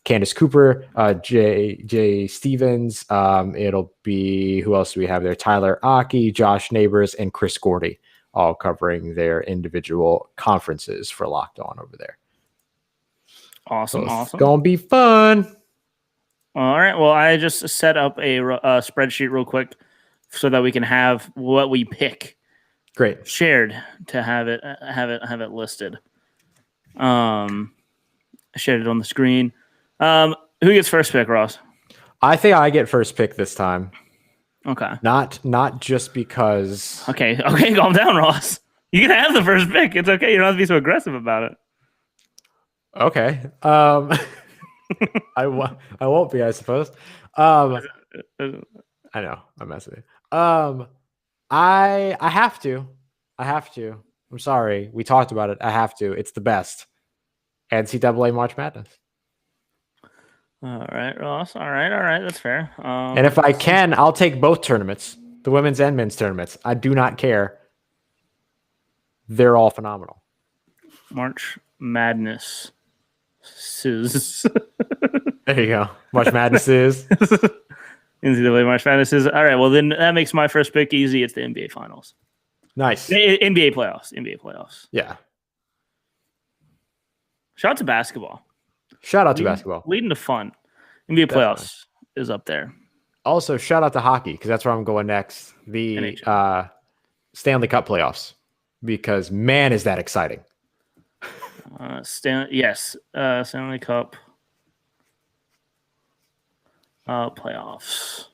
[SPEAKER 1] Candace Cooper, Jay Stevens. It'll be, who else do we have there? Tyler Aki, Josh Neighbors, and Chris Gordy, all covering their individual conferences for Locked On over there.
[SPEAKER 2] Awesome.
[SPEAKER 1] It's going to be fun.
[SPEAKER 2] All right. Well, I just set up a spreadsheet real quick so that we can have what we pick.
[SPEAKER 1] Great.
[SPEAKER 2] Shared to have it listed. Shared it on the screen. Who gets first pick, Ross?
[SPEAKER 1] I think I get first pick this time.
[SPEAKER 2] Okay.
[SPEAKER 1] Not just because.
[SPEAKER 2] Okay, calm down, Ross. You can have the first pick. It's okay. You don't have to be so aggressive about it.
[SPEAKER 1] Okay. I won't be, I suppose. I know. I'm messing with you. I have to. I'm sorry. We talked about it. I have to. It's the best. NCAA March Madness.
[SPEAKER 2] All right, Ross. All right. That's fair.
[SPEAKER 1] And if I can, I'll take both tournaments, the women's and men's tournaments. I do not care. They're all phenomenal.
[SPEAKER 2] March Madness.
[SPEAKER 1] There you go. March Madness is.
[SPEAKER 2] NCAA March Madness is. All right, well, then that makes my first pick easy. It's the NBA Finals.
[SPEAKER 1] Nice.
[SPEAKER 2] NBA playoffs.
[SPEAKER 1] Yeah.
[SPEAKER 2] Shout out to basketball.
[SPEAKER 1] Basketball.
[SPEAKER 2] Leading to fun. NBA playoffs is up there.
[SPEAKER 1] Also, shout out to hockey, because that's where I'm going next. The Stanley Cup playoffs. Because, man, is that exciting.
[SPEAKER 2] Stanley Cup playoffs.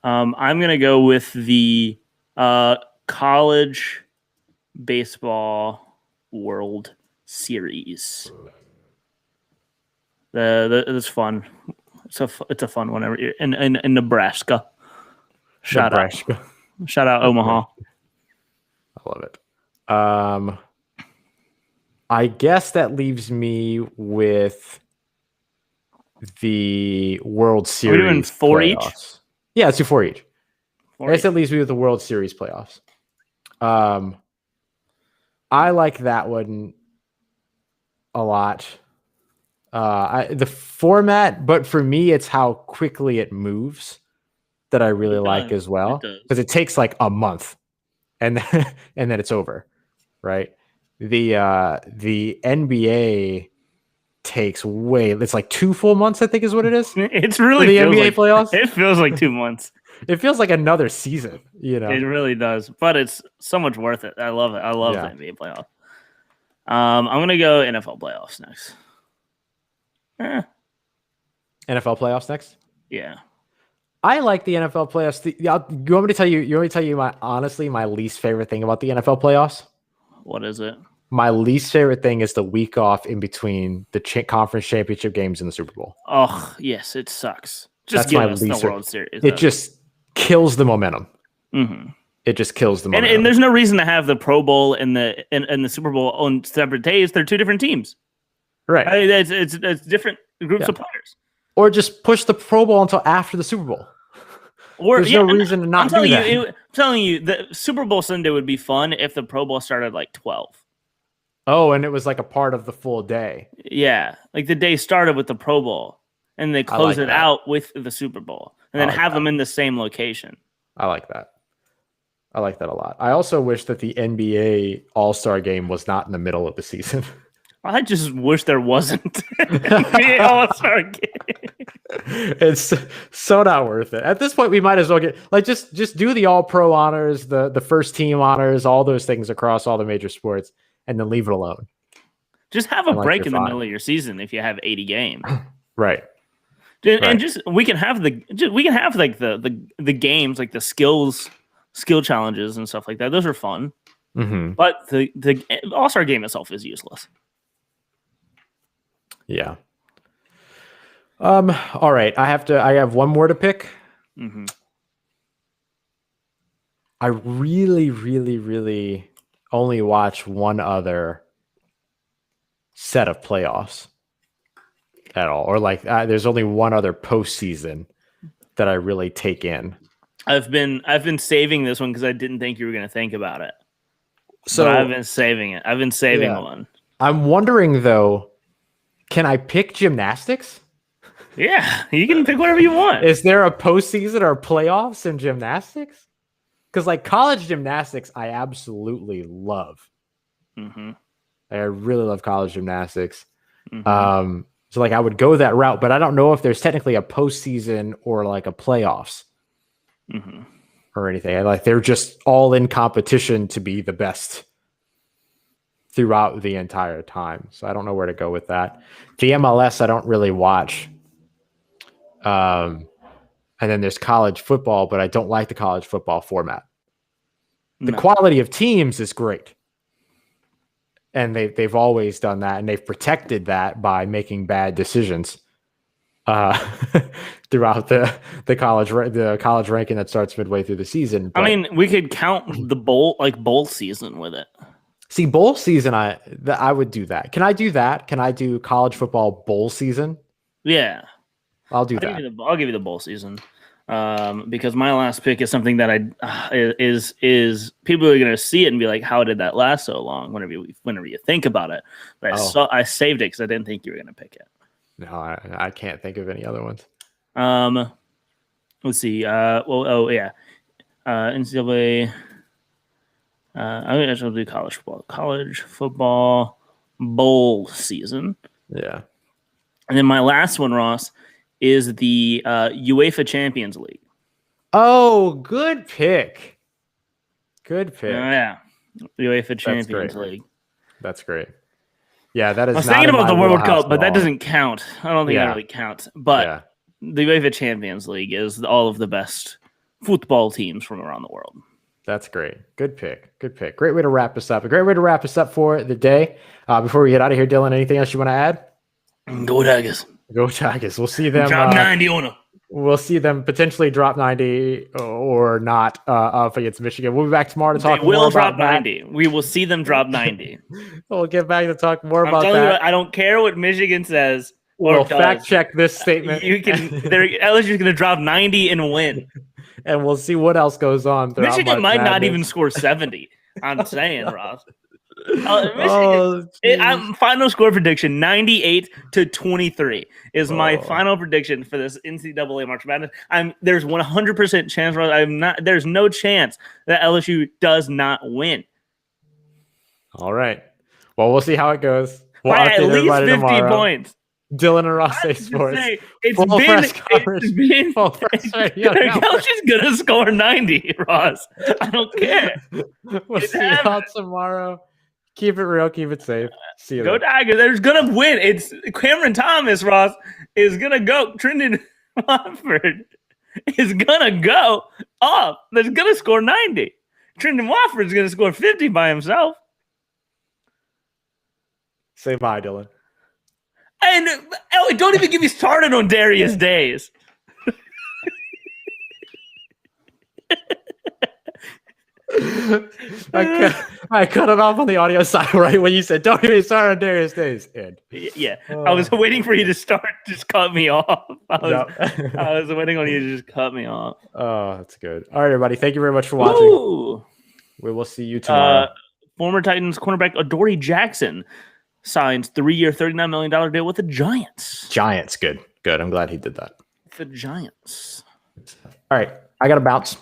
[SPEAKER 2] I'm going to go with the College Baseball World Series. It's fun. It's a fun one every year in Nebraska. Shout out Omaha.
[SPEAKER 1] I love it. I guess that leaves me with the World Series.
[SPEAKER 2] Are we doing 4
[SPEAKER 1] playoffs.
[SPEAKER 2] Each?
[SPEAKER 1] Yeah, let's do 4 each. I guess that leaves me with the World Series playoffs. I like that one a lot. The format, but for me, it's how quickly it moves that I really like as well. Because it takes like a month, and then it's over, right? The NBA takes it's like 2 full months, I think is what it is.
[SPEAKER 2] It's really
[SPEAKER 1] the NBA playoffs.
[SPEAKER 2] It feels like 2 months.
[SPEAKER 1] It feels like another season, It
[SPEAKER 2] really does, but it's so much worth it. I love it. I love the NBA playoff. I'm gonna go NFL playoffs next.
[SPEAKER 1] NFL playoffs next.
[SPEAKER 2] Yeah,
[SPEAKER 1] I like the NFL playoffs. You want me to tell you? You want me to tell you my least favorite thing about the NFL playoffs?
[SPEAKER 2] What is it?
[SPEAKER 1] My least favorite thing is the week off in between the conference championship games and the Super Bowl.
[SPEAKER 2] Oh yes, it sucks.
[SPEAKER 1] Just give us the World Series. It just kills the momentum.
[SPEAKER 2] Mm-hmm.
[SPEAKER 1] It just kills the momentum.
[SPEAKER 2] And there's no reason to have the Pro Bowl and the Super Bowl on separate days. They're 2 different teams.
[SPEAKER 1] Right.
[SPEAKER 2] It's different groups of players.
[SPEAKER 1] Or just push the Pro Bowl until after the Super Bowl. There's no reason to not do that.
[SPEAKER 2] I'm telling you, the Super Bowl Sunday would be fun if the Pro Bowl started like 12.
[SPEAKER 1] Oh, and it was like a part of the full day.
[SPEAKER 2] Yeah, like the day started with the Pro Bowl, and they close it out with the Super Bowl, and then have them in the same location.
[SPEAKER 1] I like that. I like that a lot. I also wish that the NBA All-Star Game was not in the middle of the season.
[SPEAKER 2] I just wish there wasn't NBA All-Star Game.
[SPEAKER 1] It's so not worth it. At this point, we might as well get like just do the All-Pro honors, the first team honors, all those things across all the major sports, and then leave it alone.
[SPEAKER 2] Just have a break in the middle of your season if you have 80 games.
[SPEAKER 1] Right.
[SPEAKER 2] And just we can have like the games, like the skill challenges and stuff like that. Those are fun.
[SPEAKER 1] Mm-hmm.
[SPEAKER 2] But the All-Star Game itself is useless.
[SPEAKER 1] Yeah. All right. I have one more to pick.
[SPEAKER 2] Mm-hmm.
[SPEAKER 1] I really, really, really only watch one other set of playoffs at all, or like there's only one other postseason that I really take in.
[SPEAKER 2] I've been saving this one because I didn't think you were going to think about it. So but I've been saving it. I've been saving one.
[SPEAKER 1] I'm wondering though, can I pick gymnastics?
[SPEAKER 2] Yeah, you can pick whatever you want.
[SPEAKER 1] Is there a postseason or playoffs in gymnastics? Because like college gymnastics, I absolutely love.
[SPEAKER 2] Mm-hmm.
[SPEAKER 1] I really love college gymnastics. Mm-hmm. So like I would go that route, but I don't know if there's technically a postseason or like a playoffs or anything. Like they're just all in competition to be the best throughout the entire time. So I don't know where to go with that. The MLS I don't really watch. And then there's college football, but I don't like the college football format. The quality of teams is great. And they've always done that, and they've protected that by making bad decisions throughout the college ranking that starts midway through the season.
[SPEAKER 2] But, I mean, we could count the bowl season with it.
[SPEAKER 1] See, bowl season, I would do that. Can I do that? Can I do college football bowl season?
[SPEAKER 2] Yeah,
[SPEAKER 1] I'll do that.
[SPEAKER 2] I'll give you the bowl season. Because my last pick is something that is people are gonna see it and be like, how did that last so long? Whenever you think about it, but I saved it because I didn't think you were gonna pick it.
[SPEAKER 1] No, I can't think of any other ones.
[SPEAKER 2] Let's see. NCAA. I'm gonna do college football bowl season.
[SPEAKER 1] Yeah,
[SPEAKER 2] and then my last one, Ross, is the UEFA Champions League.
[SPEAKER 1] Oh, good pick. Good pick.
[SPEAKER 2] Yeah, UEFA Champions League.
[SPEAKER 1] That's great. Yeah, that is.
[SPEAKER 2] I was thinking about the World Cup, but that doesn't count. I don't think that really counts. But the UEFA Champions League is all of the best football teams from around the world.
[SPEAKER 1] That's great. Good pick. Good pick. Great way to wrap us up. A great way to wrap us up for the day. Before we get out of here, Dylan, anything else you want to add?
[SPEAKER 2] Go Tigers.
[SPEAKER 1] Go Tigers. We'll see them.
[SPEAKER 2] Drop 90 on them.
[SPEAKER 1] We'll see them potentially drop 90 or not up against Michigan. We'll be back tomorrow to talk more about that.
[SPEAKER 2] 90. We will see them drop 90.
[SPEAKER 1] We'll get back to talk more about that.
[SPEAKER 2] I don't care what Michigan says.
[SPEAKER 1] We'll fact check this statement.
[SPEAKER 2] LSU's going to drop 90 and win.
[SPEAKER 1] And we'll see what else goes on.
[SPEAKER 2] Michigan might not even score 70. I'm saying, Ross. Final score prediction 98-23 is my final prediction for this NCAA March Madness. There's 100% chance. There's no chance that LSU does not win.
[SPEAKER 1] All right. Well, we'll see how it goes.
[SPEAKER 2] We'll by at least 50 tomorrow. Points.
[SPEAKER 1] Dylan and Ross Say Sports.
[SPEAKER 2] She's gonna score 90, Ross. I don't care.
[SPEAKER 1] We'll see y'all tomorrow. Keep it real, keep it safe. See you.
[SPEAKER 2] Go Tigers. They're gonna win. It's Cameron Thomas, Ross, is gonna go. Trendon Watford is gonna go up. They're gonna score 90. Trendon Watford is gonna score 50 by himself.
[SPEAKER 1] Say bye, Dylan.
[SPEAKER 2] And don't even get me started on Darius Days.
[SPEAKER 1] I cut it off on the audio side right when you said, "Don't even start on Darius Days." And
[SPEAKER 2] yeah, I was waiting for you to start. Just cut me off. I was waiting on you to just cut me off.
[SPEAKER 1] Oh, that's good. All right, everybody. Thank you very much for watching.
[SPEAKER 2] Ooh.
[SPEAKER 1] We will see you tomorrow.
[SPEAKER 2] Former Titans cornerback Adoree Jackson signs 3-year, $39 million deal with the Giants.
[SPEAKER 1] Giants, good. I'm glad he did that.
[SPEAKER 2] The Giants.
[SPEAKER 1] All right, I got to bounce.